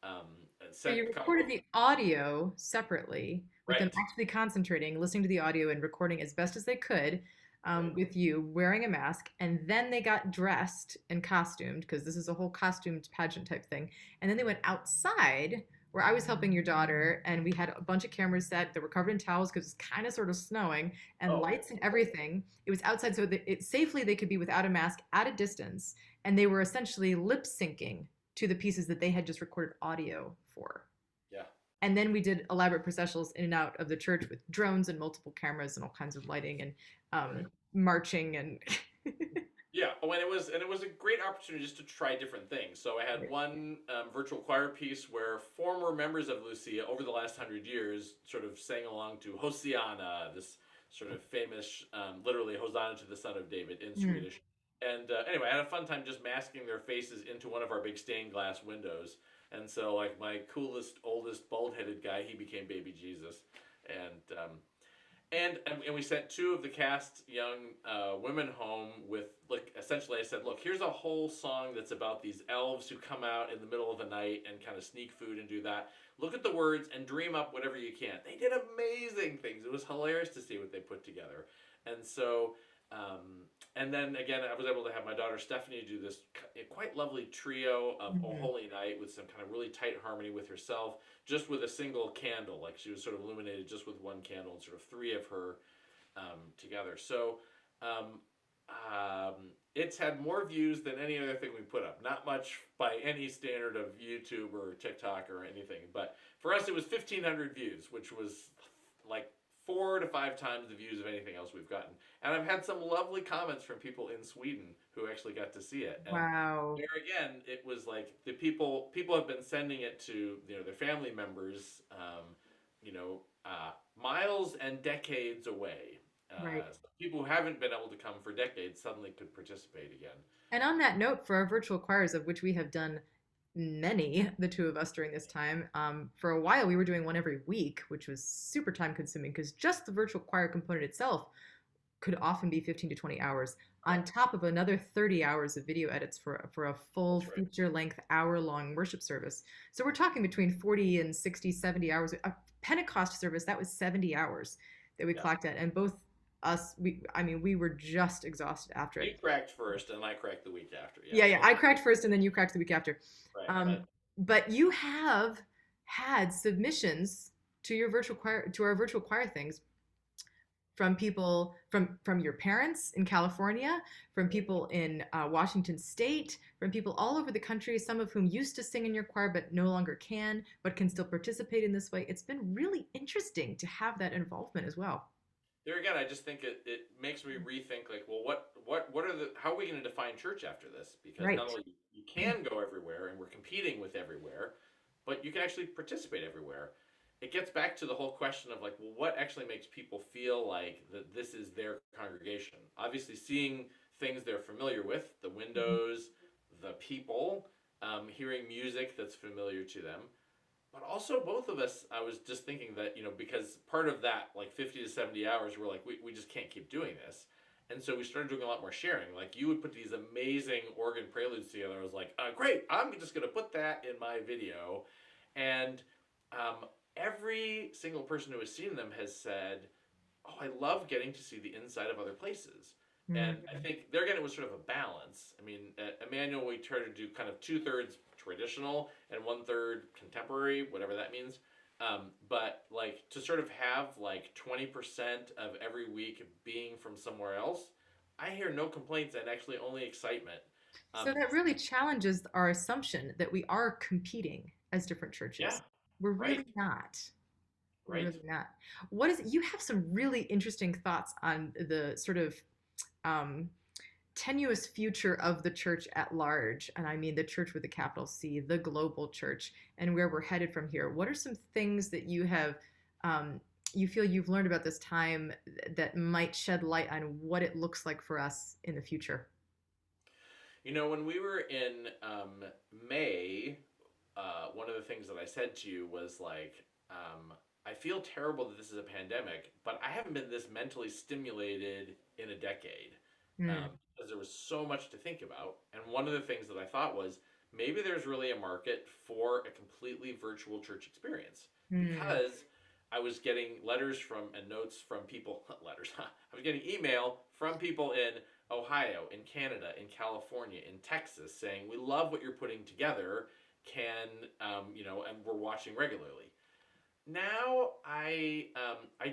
and So sent you a couple recorded of the audio separately with them right. actually concentrating, listening to the audio and recording as best as they could Right. with you wearing a mask. And then they got dressed and costumed because this is a whole costumed pageant type thing. And then they went outside where I was helping your daughter and we had a bunch of cameras set that were covered in towels because it's kind of sort of snowing and Oh, lights and everything. It was outside so that it safely they could be without a mask at a distance. And they were essentially lip syncing to the pieces that they had just recorded audio for. yeah. And then we did elaborate processionals in and out of the church with drones and multiple cameras and all kinds of lighting and Right. marching and Yeah, oh, and it was a great opportunity just to try different things. So I had one virtual choir piece where former members of Lucia over the last 100 years sort of sang along to Hosiana, this sort of famous, literally Hosanna to the Son of David in Mm. Swedish. And anyway, I had a fun time just masking their faces into one of our big stained glass windows. And so, like my coolest, oldest, bald-headed guy, he became Baby Jesus, and and we sent two of the cast young women home with like essentially I said, look, here's a whole song that's about these elves who come out in the middle of the night and kind of sneak food and do that. Look at the words and dream up whatever you can. They did amazing things. It was hilarious to see what they put together. And so, and then again, I was able to have my daughter Stephanie do this quite lovely trio of O Mhm. Holy Night with some kind of really tight harmony with herself, just with a single candle. Like she was sort of illuminated just with one candle and sort of three of her together. So um, um, it's had more views than any other thing we put up. Not much by any standard of YouTube or TikTok or anything, but for us it was 1,500 views, which was like 4 to 5 times the views of anything else we've gotten. And I've had some lovely comments from people in Sweden who actually got to see it. And Wow. there again, it was like the people have been sending it to their family members, you know, miles and decades away. Right. So people who haven't been able to come for decades suddenly could participate again. And on that note, for our virtual choirs, of which we have done many, the two of us during this time, for a while we were doing one every week, which was super time consuming because just the virtual choir component itself could often be 15 to 20 hours Yeah, on top of another 30 hours of video edits for a full that's right. feature length hour long worship service. So we're talking between 40 and 60, 70 hours. A Pentecost service, that was 70 hours that we Yeah. clocked at. And both us, I mean, we were just exhausted after You it. cracked first, and I cracked the week after. Yeah. Yeah, yeah. So I cracked first and then you cracked the week after. right, Um, but but you have had submissions to your virtual choir, to our virtual choir things from people from your parents in California, from people in Washington State, from people all over the country, some of whom used to sing in your choir but no longer can, but can still participate in this way. It's been really interesting to have that involvement as well. there again, I just think it makes me rethink like, well, what are the how are we going to define church after this? Because not Right. only you can go everywhere and we're competing with everywhere, but you can actually participate everywhere. It gets back to the whole question of like, well, what actually makes people feel like that this is their congregation? Obviously, seeing things they're familiar with, the windows, the people, hearing music that's familiar to them, but also both of us, I was just thinking that, because part of that, like 50 to 70 hours, we're like, we just can't keep doing this. And so we started doing a lot more sharing. Like you would put these amazing organ preludes together. I was like, great, I'm just going to put that in my video. And every single person who has seen them has said, oh, I love getting to see the inside of other places. And I Mm. think there again, it was sort of a balance. I mean, at Emmanuel, we try to do kind of 2/3 traditional and 1/3 contemporary, whatever that means. But like to sort of have like 20% of every week being from somewhere else, I hear no complaints and actually only excitement. So Um, that really challenges our assumption that we are competing as different churches. yeah, We're right, really not. We're right. really not. What is you have some really interesting thoughts on the sort of um, tenuous future of the church at large, and I mean the church with a capital C, the global church, and where we're headed from here. What are some things that you have you feel you've learned about this time that might shed light on what it looks like for us in the future? When we were in May, one of the things that I said to you was like, I feel terrible that this is a pandemic, but I haven't been this mentally stimulated in a decade Mm, because there was so much to think about. And one of the things that I thought was maybe there's really a market for a completely virtual church experience mm, because I was getting letters from and notes from people, letters, I was getting email from people in Ohio, in Canada, in California, in Texas saying, we love what you're putting together. And we're watching regularly. Now I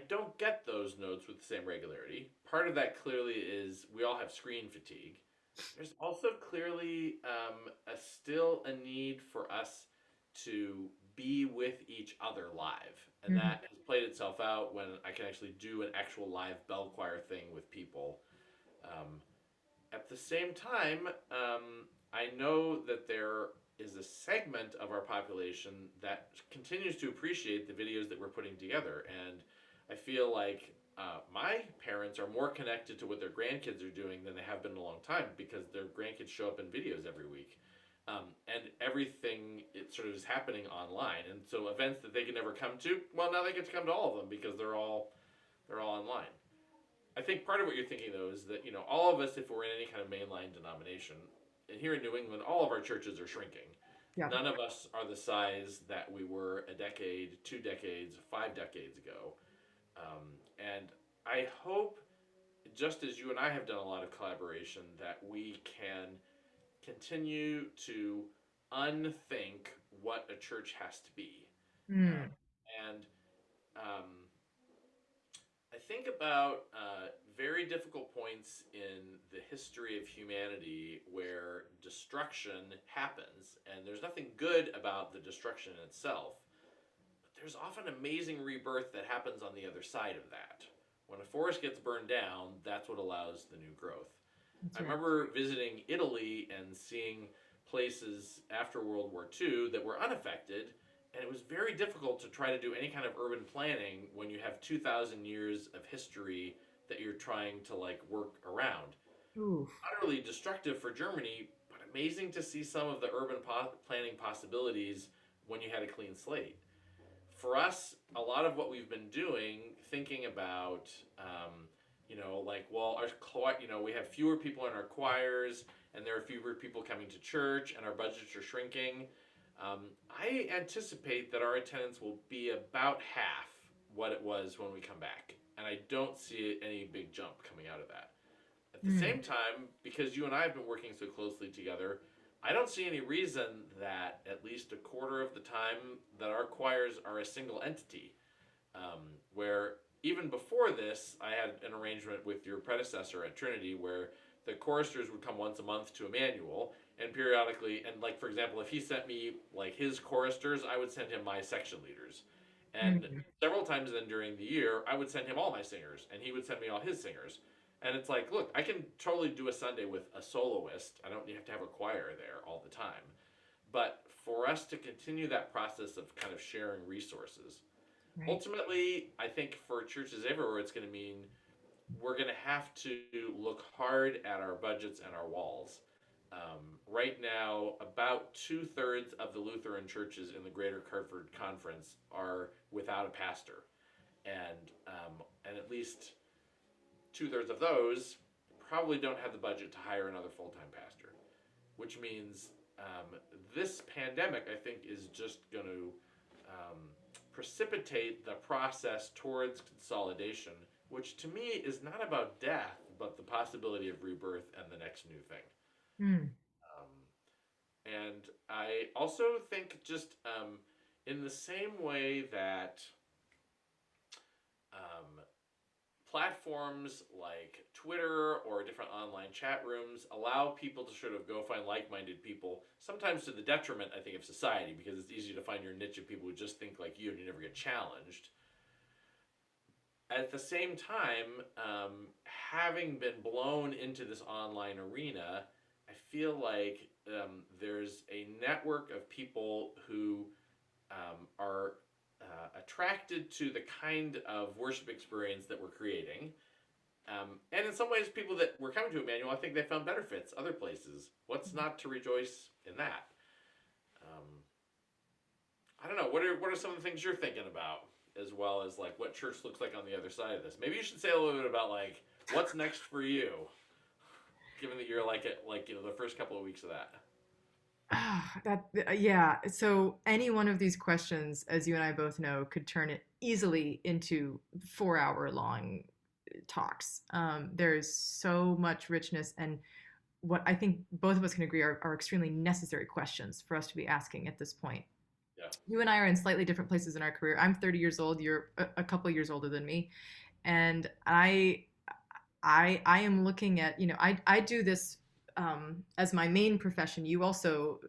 don't get those notes with the same regularity. Part of that clearly is we all have screen fatigue. There's also clearly still a need for us to be with each other live, and mhm. that has played itself out when I can actually do an actual live bell choir thing with people. Um, at the same time, I know that there is a segment of our population that continues to appreciate the videos that we're putting together. And I feel like my parents are more connected to what their grandkids are doing than they have been in a long time because their grandkids show up in videos every week. And everything it sort of is happening online, and so events that they could never come to, well, now they get to come to all of them because they're all online. I think part of what you're thinking though is that all of us, if we're in any kind of mainline denomination, and here in New England, all of our churches are shrinking. Yeah. None of us are the size that we were a decade, 2 decades, 5 decades ago. And I hope, just as you and I have done a lot of collaboration, that we can continue to unthink what a church has to be. Um, Mm. and um, I think about very difficult points in the history of humanity where destruction happens, and there's nothing good about the destruction itself, but there's often amazing rebirth that happens on the other side of that. When a forest gets burned down, that's what allows the new growth. That's I right. remember visiting Italy and seeing places after World War II that were unaffected, and it was very difficult to try to do any kind of urban planning when you have 2,000 years of history that you're trying to like work around. Ooh. Utterly destructive for Germany, but amazing to see some of the urban planning possibilities when you had a clean slate. For us, a lot of what we've been doing, thinking about, like, well, we have fewer people in our choirs, and there are fewer people coming to church, and our budgets are shrinking. I anticipate that our attendance will be about half what it was when we come back, and I don't see any big jump coming out of that. At the Mm. same time, because you and I have been working so closely together, I don't see any reason that at least a quarter of the time that our choirs are a single entity. Where even before this, I had an arrangement with your predecessor at Trinity where the choristers would come once a month to Emanuel, and periodically, and like for example, if he sent me like his choristers, I would send him my section leaders. And Mm. several times then during the year, I would send him all my singers, and he would send me all his singers. And it's like, look, I can totally do a Sunday with a soloist. I don't have to have a choir there all the time. But for us to continue that process of kind of sharing resources, Right. ultimately, I think for churches everywhere, it's going to mean we're going to have to look hard at our budgets and our walls. Right now, about 2/3 of the Lutheran churches in the Greater Hartford Conference are without a pastor, and at least 2/3 of those probably don't have the budget to hire another full-time pastor, which means this pandemic, I think, is just going to um, precipitate the process towards consolidation, which to me is not about death, but the possibility of rebirth and the next new thing. Mm. Um, and I also think just in the same way that um, platforms like Twitter or different online chat rooms allow people to sort of go find like-minded people, sometimes to the detriment, I think, of society, because it's easy to find your niche of people who just think like you and you never get challenged. At the same time, having been blown into this online arena, I feel like there's a network of people who are attracted to the kind of worship experience that we're creating. And in some ways, people that were coming to Emmanuel, I think they found better fits other places. What's not to rejoice in that? Um, I don't know. What are some of the things you're thinking about, as well as like what church looks like on the other side of this? Maybe you should say a little bit about like what's next for you, given that you're like at like the first couple of weeks of that. Yeah. So any one of these questions, as you and I both know, could turn it easily into 4 hour long talks. There's so much richness, and what I think both of us can agree are extremely necessary questions for us to be asking at this point. Yeah. You and I are in slightly different places in our career. I'm 30 years old. You're a couple of years older than me, and I am looking at, I do this as my main profession. You also,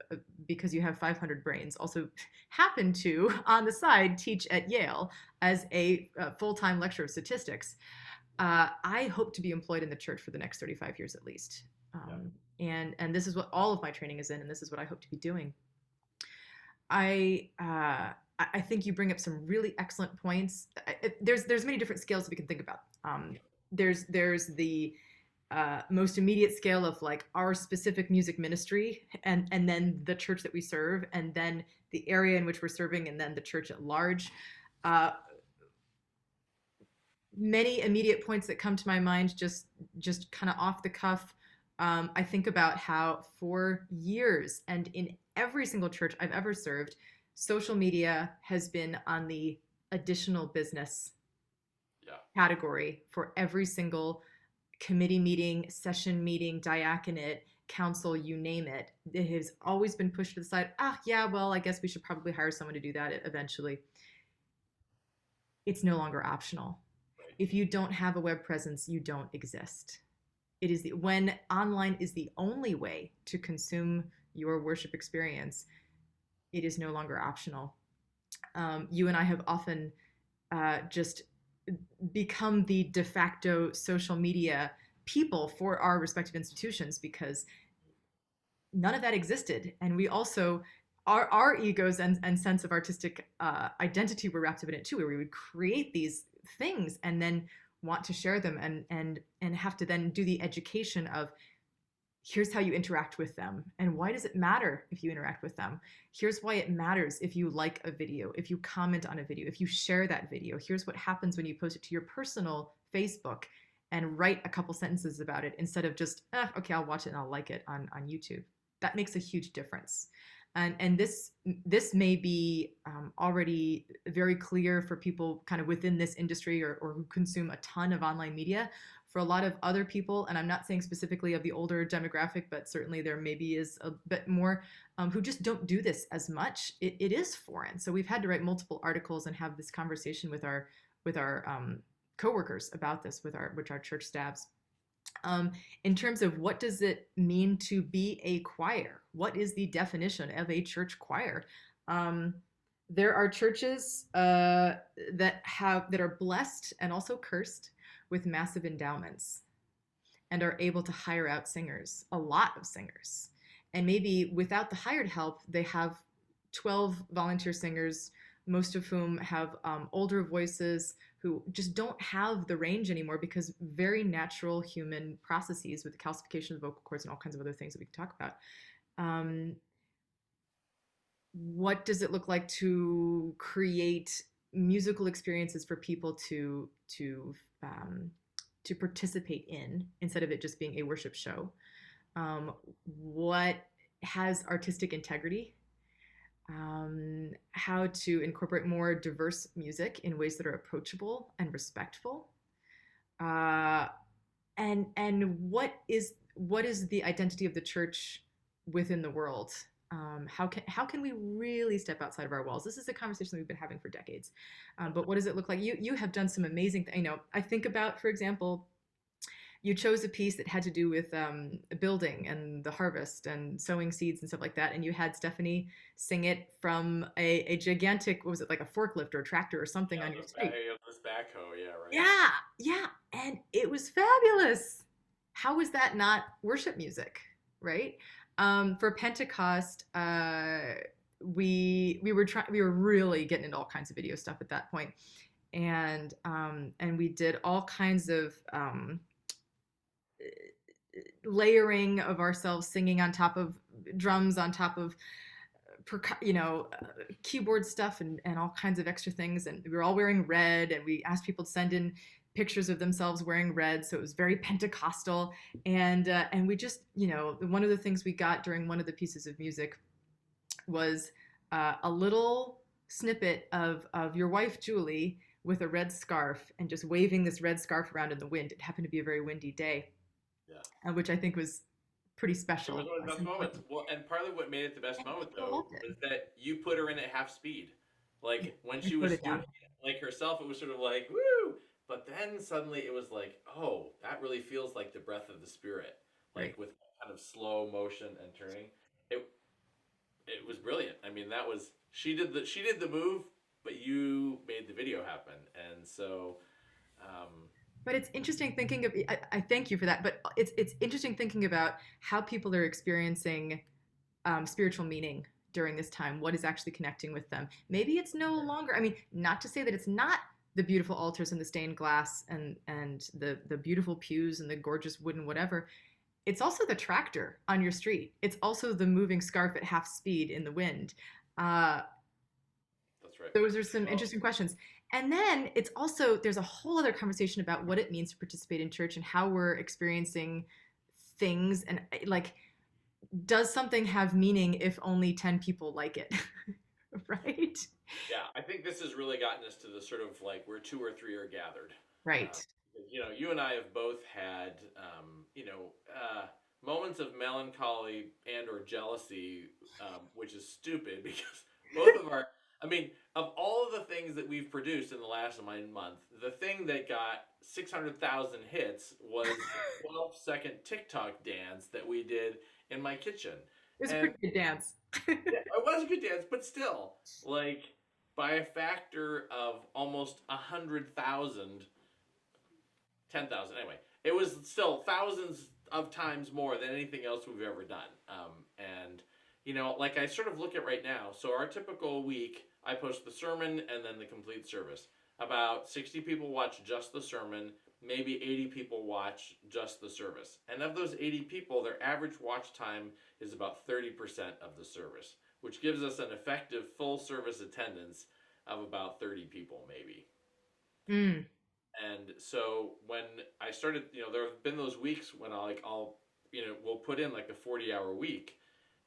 because you have 500 brains, also happen to on the side teach at Yale as a full-time lecturer of statistics. I hope to be employed in the church for the next 35 years at least. Yeah. And this is what all of my training is in, and this is what I hope to be doing. I think you bring up some really excellent points. There's many different scales that we can think about. There's the most immediate scale of like our specific music ministry, and then the church that we serve, and then the area in which we're serving, and then the church at large. Uh, Many immediate points that come to my mind, just kind of off the cuff. I think about how for years and in every single church I've ever served, social media has been on the additional business Yeah. category for every single committee meeting, session meeting, diaconate, council, you name it. It has always been pushed to the side. Ah, yeah, well, I guess we should probably hire someone to do that eventually. It's no longer optional. Right. If you don't have a web presence, you don't exist. It is when online is the only way to consume your worship experience, it is no longer optional. You and I have often just become the de facto social media people for our respective institutions because none of that existed. And we also, our egos and sense of artistic identity were wrapped up in it too, where we would create these things and then want to share them and have to then do the education of here's how you interact with them and why does it matter if you interact with them. Here's why it matters if you like a video, if you comment on a video, if you share that video. Here's what happens when you post it to your personal Facebook and write a couple sentences about it instead of just okay, I'll watch it and I'll like it on YouTube. That makes a huge difference. And this may be already very clear for people kind of within this industry or who consume a ton of online media. For a lot of other people, and I'm not saying specifically of the older demographic, but certainly there maybe is a bit more who just don't do this as much. It is foreign. So we've had to write multiple articles and have this conversation with our coworkers about this, with our church staffs. In terms of what does it mean to be a choir? What is the definition of a church choir? There are churches that are blessed and also cursed with massive endowments and are able to hire out singers, a lot of singers. And maybe without the hired help, they have 12 volunteer singers, most of whom have older voices who just don't have the range anymore because very natural human processes with the calcification of the vocal cords and all kinds of other things that we can talk about. What does it look like to create musical experiences for people to participate in instead of it just being a worship show? What has artistic integrity? How to incorporate more diverse music in ways that are approachable and respectful, and what is the identity of the church within the world? How can we really step outside of our walls? This is a conversation that we've been having for decades, but what does it look like? You have done some amazing things. I think about, for example, you chose a piece that had to do with building and the harvest and sowing seeds and stuff like that. And you had Stephanie sing it from a gigantic, what was it, like a forklift or a tractor or something on your street. This backhoe, yeah, right. Yeah, yeah. And it was fabulous. How was that not worship music, right? For Pentecost, we were really getting into all kinds of video stuff at that point. And we did all kinds of layering of ourselves singing on top of drums, on top of keyboard stuff and all kinds of extra things. And we were all wearing red, and we asked people to send in pictures of themselves wearing red, so it was very Pentecostal. And we just, one of the things we got during one of the pieces of music was a little snippet of your wife Julie with a red scarf and just waving this red scarf around in the wind. It happened to be a very windy day. Yeah. Which I think was pretty special. It was one of the best moments. Well, and partly what made it the best moment, though, was that you put her in at half speed. Like, when she was doing it, like herself, it was sort of like, woo! But then suddenly it was like, oh, that really feels like the breath of the Spirit. Like, right. With kind of slow motion and turning. It was brilliant. I mean, that was, she did the move, but you made the video happen. And so... But it's interesting thinking of, I thank you for that, but it's interesting thinking about how people are experiencing spiritual meaning during this time. What is actually connecting with them? Maybe it's no longer, I mean, not to say that it's not the beautiful altars and the stained glass and the beautiful pews and the gorgeous wooden whatever. It's also the tractor on your street. It's also the moving scarf at half speed in the wind. That's right. Those are some interesting questions. And then it's also, there's a whole other conversation about what it means to participate in church and how we're experiencing things. And like, does something have meaning if only 10 people like it? Right? Yeah, I think this has really gotten us to the sort of like where two or three are gathered. Uh, Right. you and I have both had, moments of melancholy and or jealousy, which is stupid because both of our, I mean, of all of the things that we've produced in the last 9 months, the thing that got 600,000 hits was the 12-second TikTok dance that we did in my kitchen. It's a And pretty good dance. yeah, it was a good dance, but still, like by a factor of almost 100,000, 10,000. Anyway, it was still thousands of times more than anything else we've ever done. And like I sort of look at right now. So our typical week, I post the sermon and then the complete service. About 60 people watch just the sermon. Maybe 80 people watch just the service. And of those 80 people, their average watch time is about 30% of the service, which gives us an effective full service attendance of about 30 people, maybe. Mm, And so when I started, there have been those weeks when we'll put in like a 40-hour week,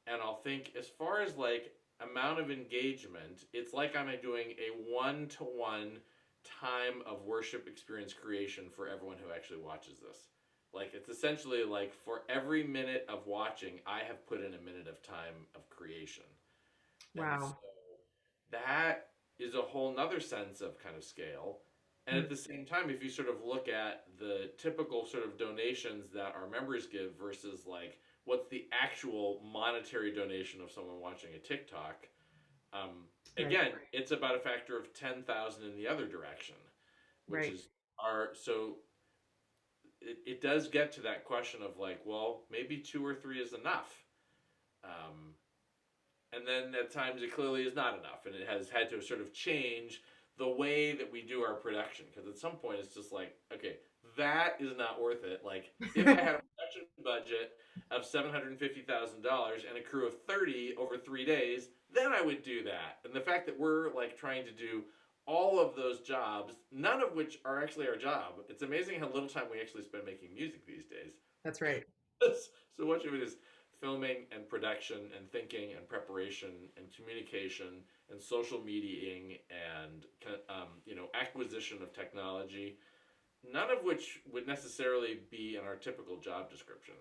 and I'll think as far as like amount of engagement, it's like I'm doing a one-to-one time of worship experience creation for everyone who actually watches this. Like it's essentially like for every minute of watching, I have put in a minute of time of creation. And so wow. that is a whole nother sense of kind of scale. And Mm, at the same time, if you sort of look at the typical sort of donations that our members give versus like what's the actual monetary donation of someone watching a TikTok, right. again, it's about a factor of 10,000 in the other direction, which Right. is so it does get to that question of like, well, maybe two or three is enough. Um, and then at times it clearly is not enough, and it has had to sort of change the way that we do our production because at some point it's just like, okay, that is not worth it. Like if I had a production budget of $750,000 and a crew of 30 over 3 days, then I would do that. And the fact that we're like trying to do all of those jobs, none of which are actually our job. It's amazing how little time we actually spend making music these days. That's right. So much of it is filming and production and thinking and preparation and communication and social mediating and acquisition of technology, none of which would necessarily be in our typical job description.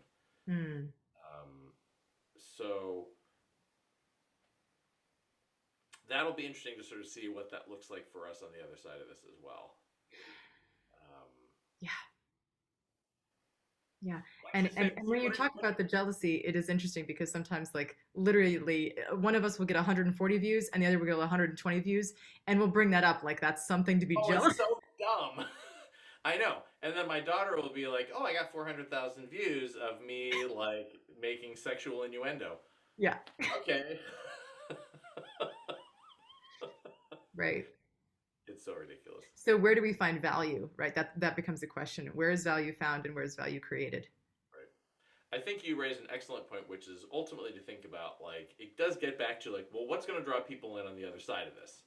Mm, um, so that'll be interesting to sort of see what that looks like for us on the other side of this as well. um, yeah. Yeah. let's And, just and say, and when you talk about the jealousy, it is interesting because sometimes like literally one of us will get 140 views and the other will get 120 views and we'll bring that up like that's something to be oh, jealous. it's so dumb. I know. And then my daughter will be like, "Oh, I got 400,000 views of me like making sexual innuendo." Yeah. Okay. Right. It's so ridiculous. So where do we find value, right? That becomes the question. Where is value found and where is value created? Right. I think you raise an excellent point, which is ultimately to think about like it does get back to like, well, what's going to draw people in on the other side of this?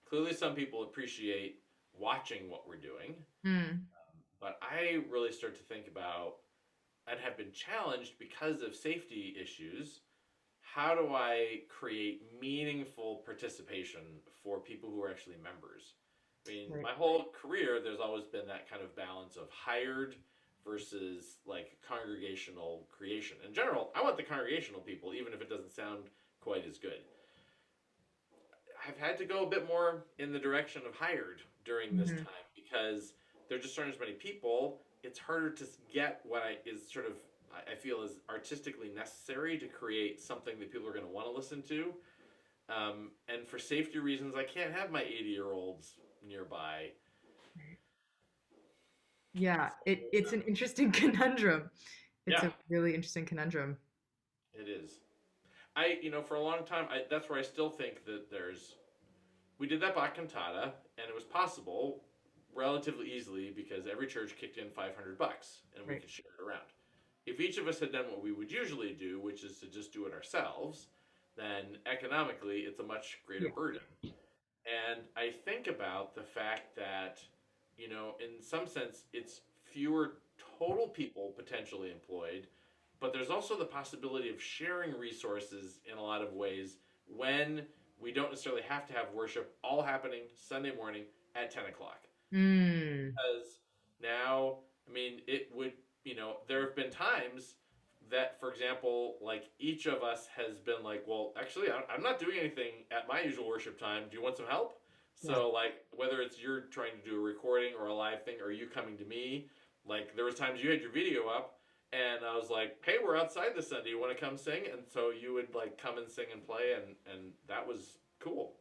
Clearly, some people appreciate watching what we're doing, Hmm. but I really start to think about and have been challenged because of safety issues. How do I create meaningful participation for people who are actually members? I mean, Right. my whole career, there's always been that kind of balance of hired versus like congregational creation. In general, I want the congregational people, even if it doesn't sound quite as good. I've had to go a bit more in the direction of hired during this Hmm. time because there just aren't as many people. It's harder to get what is sort of I feel is artistically necessary to create something that people are going to want to listen to. And for safety reasons, I can't have my 80-year-olds nearby. Yeah, So, it's an interesting conundrum. It's yeah, a really interesting conundrum. it is. For a long time, that's where I still think that we did that Bach Cantata, and it was possible relatively easily because every church kicked in $500 and we Right. could share it around. If each of us had done what we would usually do, which is to just do it ourselves, then economically it's a much greater Yeah. burden. And I think about the fact that, in some sense, it's fewer total people potentially employed, but there's also the possibility of sharing resources in a lot of ways when we don't necessarily have to have worship all happening Sunday morning at 10 o'clock. Mm. Because now, I mean, there have been times that, for example, like each of us has been like, well, actually, I'm not doing anything at my usual worship time. Do you want some help? Yeah. So, like, whether it's you're trying to do a recording or a live thing, or you coming to me, like, there was times you had your video up, and I was like, hey, we're outside this Sunday. You want to come sing? And so you would like come and sing and play, and that was cool.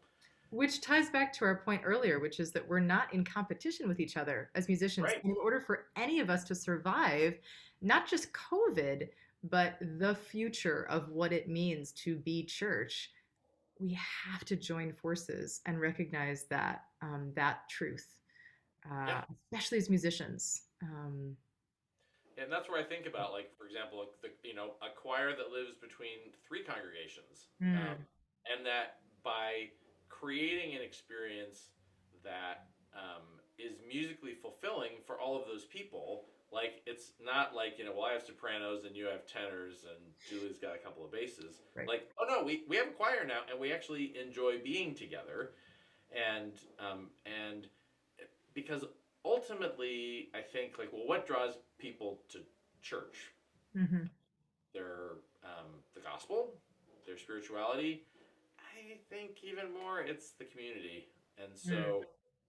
Which ties back to our point earlier, which is that we're not in competition with each other as musicians. Right. In order for any of us to survive, not just COVID, but the future of what it means to be church, we have to join forces and recognize that truth, Yeah. especially as musicians. And that's where I think about, like, for example, like a choir that lives between three congregations, Mm, and that by creating an experience that is musically fulfilling for all of those people, like it's not like well, I have sopranos and you have tenors and Julie's got a couple of basses. right. Like, oh no, we have a choir now and we actually enjoy being together, and because ultimately I think like, well, what draws people to church? Hmm. Their the gospel, their spirituality. I think even more it's the community. And Mm, so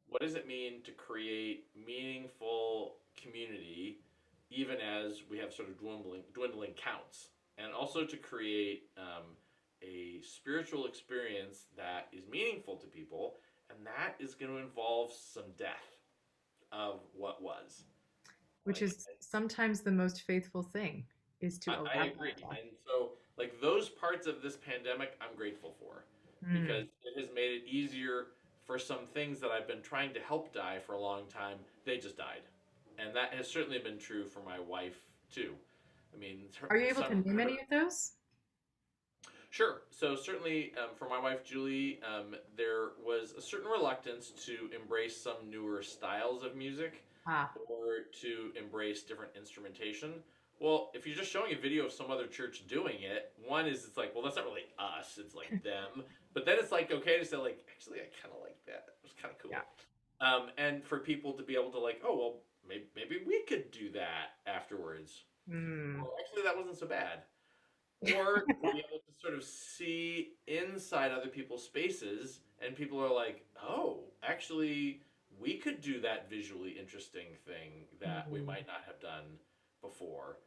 what does it mean to create meaningful community even as we have sort of dwindling counts, and also to create a spiritual experience that is meaningful to people, and that is going to involve some death of what was. which Like, is sometimes the most faithful thing is to I allow agree. that death. And so, like, those parts of this pandemic, I'm grateful for, Mm. because it has made it easier for some things that I've been trying to help die for a long time. They just died. And that has certainly been true for my wife, too. I mean, Are you able some to name her, any of those? sure. So, certainly for my wife, Julie, there was a certain reluctance to embrace some newer styles of music Ah, or to embrace different instrumentation. Well, if you're just showing a video of some other church doing it, one is it's like, well, that's not really us, it's like them. But then it's like okay to say like, actually, I kind of like that. It was kind of yeah. cool. And for people to be able to like, oh well, maybe we could do that afterwards. Mm. Well, actually, that wasn't so bad. Or to be able to sort of see inside other people's spaces, and people are like, oh, actually, we could do that visually interesting thing that we Mm. might not have done before.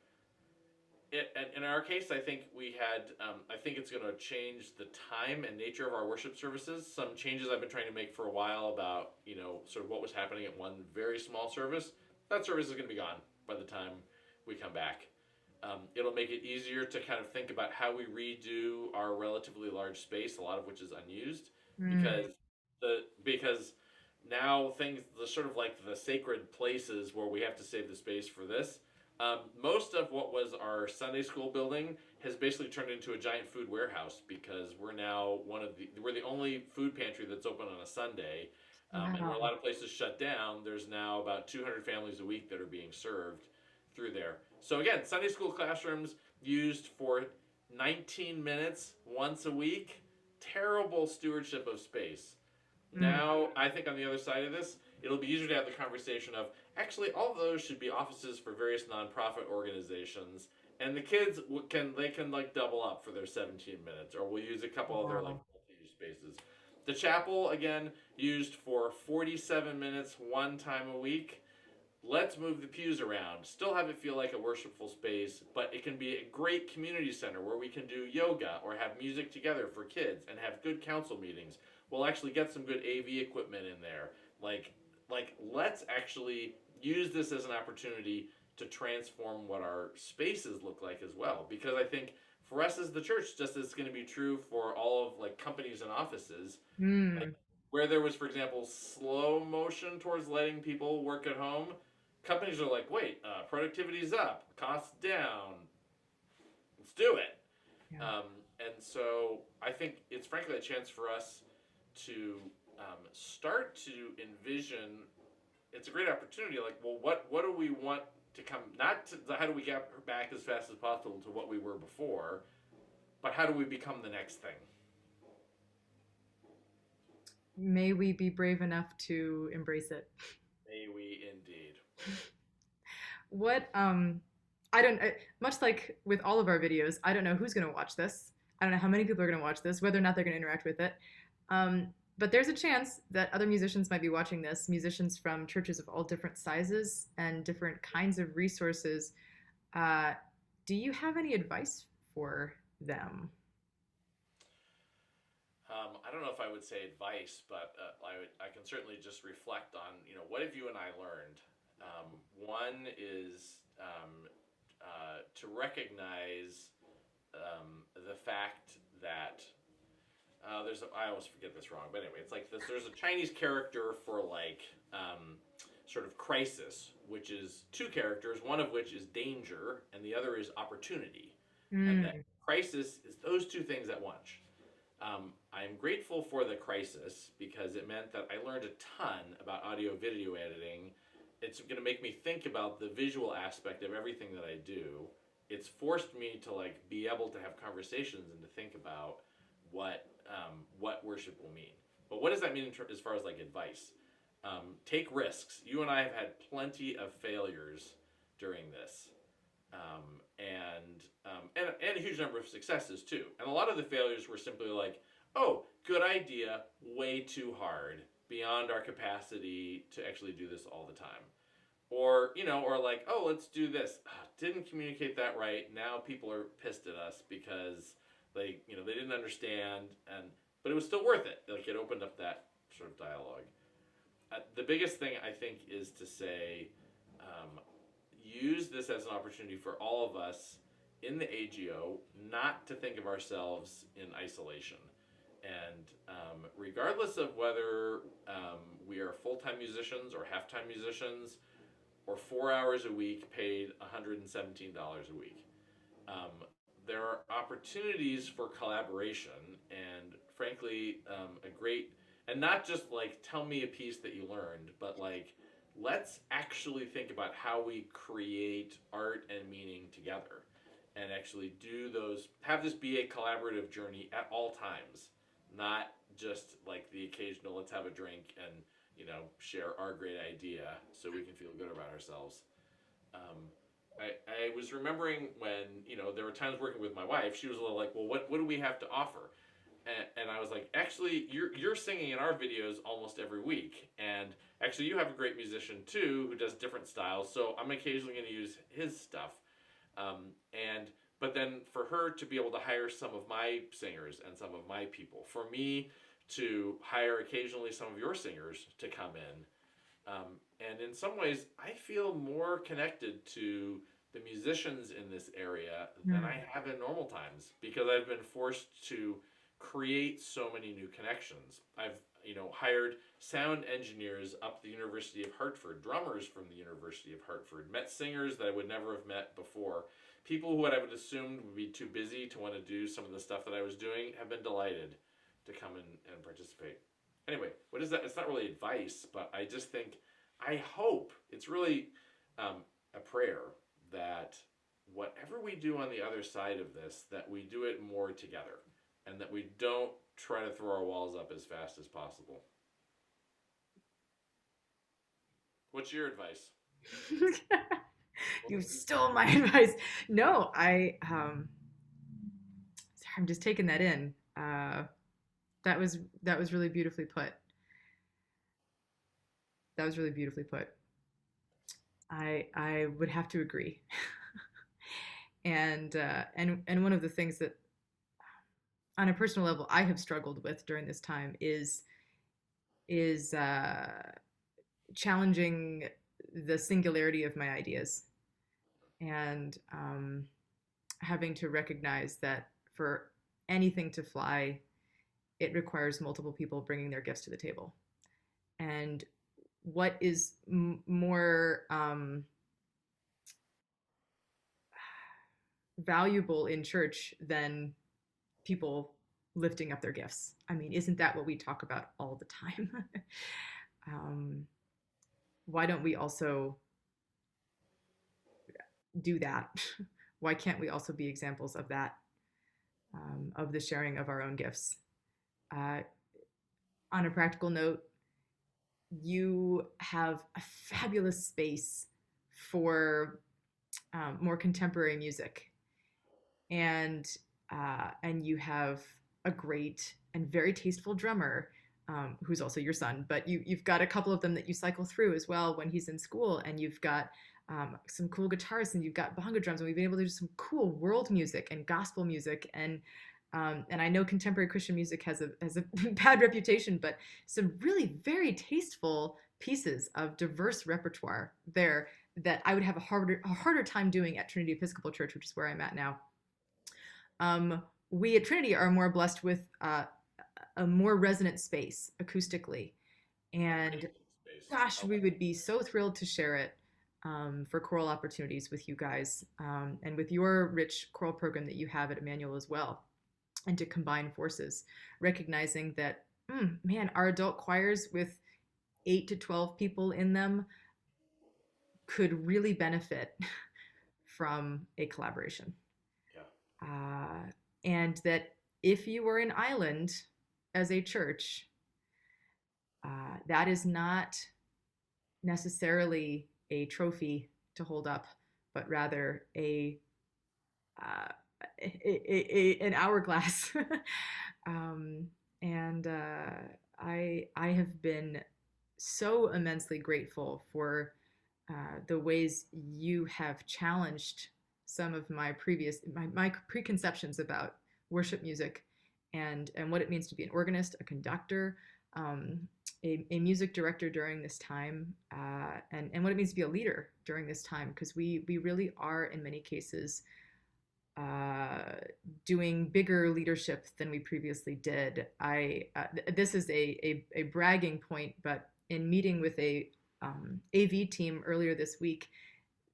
And in our case, I think I think it's going to change the time and nature of our worship services. Some changes I've been trying to make for a while about, sort of what was happening at one very small service. That service is going to be gone by the time we come back. It'll make it easier to kind of think about how we redo our relatively large space, a lot of which is unused, Mm. because because now things, the sort of like the sacred places where we have to save the space for this. Most of what was our Sunday school building has basically turned into a giant food warehouse, because we're the only food pantry that's open on a Sunday, and where a Wow. lot of places shut down. There's now about 200 families a week that are being served through there. So again, Sunday school classrooms used for 19 minutes once a week. Terrible stewardship of space. Mm. Now, I think on the other side of this, it'll be easier to have the conversation of actually all of those should be offices for various nonprofit organizations, and the kids can like double up for their 17 minutes, or we'll use a couple other like Wow. multi-use spaces. The chapel again used for 47 minutes one time a week. Let's move the pews around. Still have it feel like a worshipful space, but it can be a great community center where we can do yoga or have music together for kids and have good council meetings. We'll actually get some good AV equipment in there. Like let's actually use this as an opportunity to transform what our spaces look like as well. Because I think for us as the church, just as it's going to be true for all of like companies and offices, like Mm. where there was, for example, slow motion towards letting people work at home, companies are like, wait, productivity's up, costs down, let's do it. Yeah. And so I think it's frankly a chance for us to start to envision, it's a great opportunity. Like, well, what do we want to come? Not to, how do we get back as fast as possible to what we were before, but how do we become the next thing? May we be brave enough to embrace it. May we indeed. What I don't much like with all of our videos, I don't know who's going to watch this. I don't know how many people are going to watch this, whether or not they're going to interact with it. Um, but there's a chance that other musicians might be watching this, musicians from churches of all different sizes and different kinds of resources. Uh, do you have any advice for them? I don't know if I would say advice, but I can certainly just reflect on, what have you and I learned? One is to recognize the fact that I always forget this wrong, but anyway, it's like this. There's a Chinese character for like sort of crisis, which is two characters, one of which is danger, and the other is opportunity, and that Mm, crisis is those two things at once. I'm grateful for the crisis because it meant that I learned a ton about audio video editing. It's going to make me think about the visual aspect of everything that I do. It's forced me to like be able to have conversations and to think about what worship will mean. But what does that mean as far as like advice? Take risks. You and I have had plenty of failures during this, and a huge number of successes too. And a lot of the failures were simply like, oh, good idea, way too hard, beyond our capacity to actually do this all the time. Or like, oh, let's do this. Didn't communicate that right. Now people are pissed at us because they didn't understand, but it was still worth it. Like it opened up that sort of dialogue. The biggest thing I think is to say, use this as an opportunity for all of us in the AGO not to think of ourselves in isolation. And regardless of whether we are full time musicians or half time musicians or 4 hours a week paid $117 a week, um, there are opportunities for collaboration and, frankly, a great, and not just like tell me a piece that you learned, but like let's actually think about how we create art and meaning together and actually have this be a collaborative journey at all times, not just like the occasional let's have a drink and share our great idea so we can feel good about ourselves. um, I was remembering when there were times working with my wife. She was a little like, well, what do we have to offer? And I was like, actually, you're singing in our videos almost every week, and actually, you have a great musician too who does different styles. So I'm occasionally going to use his stuff, and but then for her to be able to hire some of my singers and some of my people, for me to hire occasionally some of your singers to come in, and in some ways, I feel more connected to the musicians in this area than I mm, have in normal times because I've been forced to create so many new connections. I've hired sound engineers up the University of Hartford, drummers from the University of Hartford, met singers that I would never have met before. People who I would assumed would be too busy to want to do some of the stuff that I was doing have been delighted to come and participate. Anyway, what is that? It's not really advice, but I just think, I hope, it's really a prayer that whatever we do on the other side of this, that we do it more together and that we don't try to throw our walls up as fast as possible. What's your advice? mm. You stole my advice. No, sorry, I'm just taking that in. That was really beautifully put. That was really beautifully put. I would have to agree. And one of the things that on a personal level I have struggled with during this time is challenging the singularity of my ideas and having to recognize that for anything to fly, it requires multiple people bringing their gifts to the table. And what is more valuable in church than people lifting up their gifts. I mean, isn't that what we talk about all the time? um, why don't we also do that? Why can't we also be examples of that, of the sharing of our own gifts? Uh, on a practical note, you have a fabulous space for more contemporary music, and and you have a great and very tasteful drummer, who's also your son. But you've got a couple of them that you cycle through as well when he's in school, and you've got some cool guitarists, and you've got bongo drums, and we've been able to do some cool world music and gospel music, and I know contemporary Christian music has a bad reputation, but some really very tasteful pieces of diverse repertoire there that I would have a harder time doing at Trinity Episcopal Church, which is where I'm at now. We at Trinity are more blessed with a more resonant space acoustically, and Space. gosh, Oh, we would be so thrilled to share it, for choral opportunities with you guys, and with your rich choral program that you have at Emmanuel as well, and to combine forces, recognizing that, man, our adult choirs with 8 to 12 people in them could really benefit from a collaboration. yeah. Uh, and that if you were an island as a church, that is not necessarily a trophy to hold up, but rather uh, an hourglass. um, and I have been so immensely grateful for the ways you have challenged some of my preconceptions about worship music, and what it means to be an organist, a conductor, um, a music director during this time, and what it means to be a leader during this time, because we really are in many cases uh, doing bigger leadership than we previously did. This is a bragging point, but in meeting with a AV team earlier this week,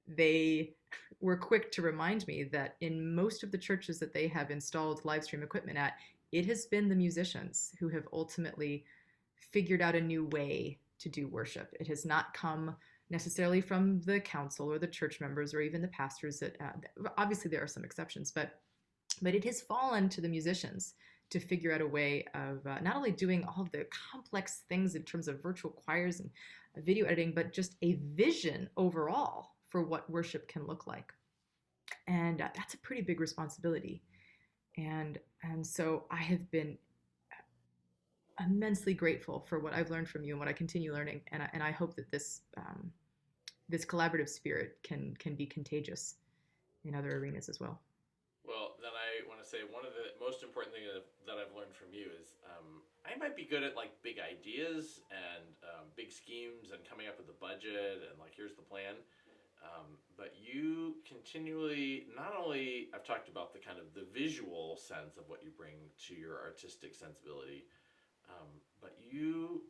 they were quick to remind me that in most of the churches that they have installed live stream equipment at, it has been the musicians who have ultimately figured out a new way to do worship. It has not come necessarily from the council or the church members or even the pastors. That obviously there are some exceptions, but it has fallen to the musicians to figure out a way of not only doing all of the complex things in terms of virtual choirs and video editing, but just a vision overall for what worship can look like. And that's a pretty big responsibility. And so I have been immensely grateful for what I've learned from you and what I continue learning. And I hope that this collaborative spirit can be contagious in other arenas as well. Well, then I want to say one of the most important things that I've learned from you is I might be good at like big ideas and big schemes and coming up with a budget and like here's the plan. But you continually, not only I've talked about the kind of the visual sense of what you bring to your artistic sensibility, but you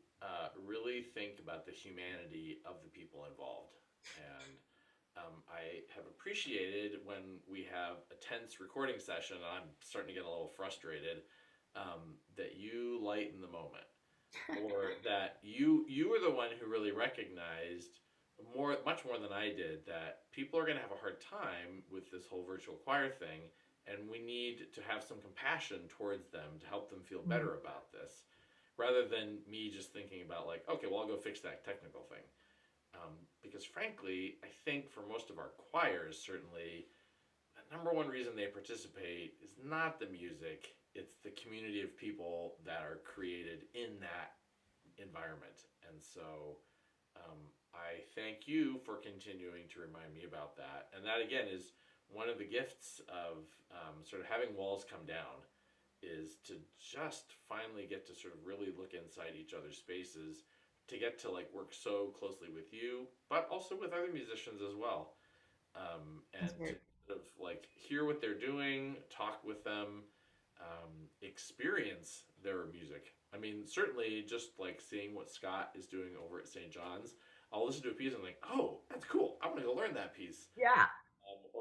really think about the humanity of the people involved. And I have appreciated when we have a tense recording session, and I'm starting to get a little frustrated, that you lighten the moment, or that you were the one who really recognized much more than I did, that people are going to have a hard time with this whole virtual choir thing, and we need to have some compassion towards them to help them feel Mm. better about this, rather than me just thinking about like, okay, well I'll go fix that technical thing. Because frankly, I think for most of our choirs, certainly, the number one reason they participate is not the music, it's the community of people that are created in that environment. And so I thank you for continuing to remind me about that. And that, again, is one of the gifts of sort of having walls come down, is to just finally get to sort of really look inside each other's spaces, to get to like work so closely with you, but also with other musicians as well, and That's to great. sort of like hear what they're doing, talk with them, experience their music. I mean, certainly just like seeing what Scott is doing over at St. John's, I'll listen to a piece and I'm like, oh, that's cool. I want to go learn that piece. Yeah.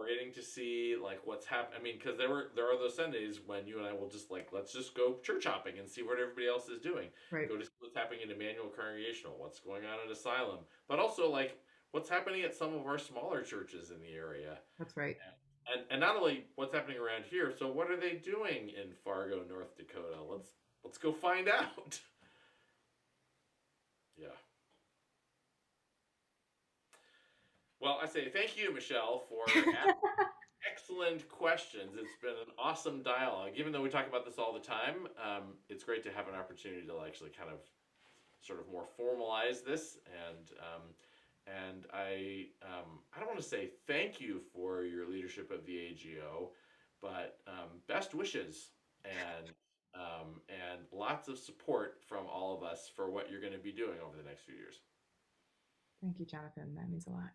waiting to see like what's happening. I mean, because there are those Sundays when you and I will just like let's just go church hopping and see what everybody else is doing. Right. Go to see what's happening in Emmanuel Congregational, what's going on at Asylum, but also like what's happening at some of our smaller churches in the area. That's right. And not only what's happening around here, so what are they doing in Fargo, North Dakota? Let's go find out. Yeah. Well, I say thank you, Michelle, for excellent questions. It's been an awesome dialogue. Even though we talk about this all the time, it's great to have an opportunity to actually kind of sort of more formalize this. And I don't want to say thank you for your leadership of the AGO, but best wishes and lots of support from all of us for what you're going to be doing over the next few years. Thank you, Jonathan. That means a lot.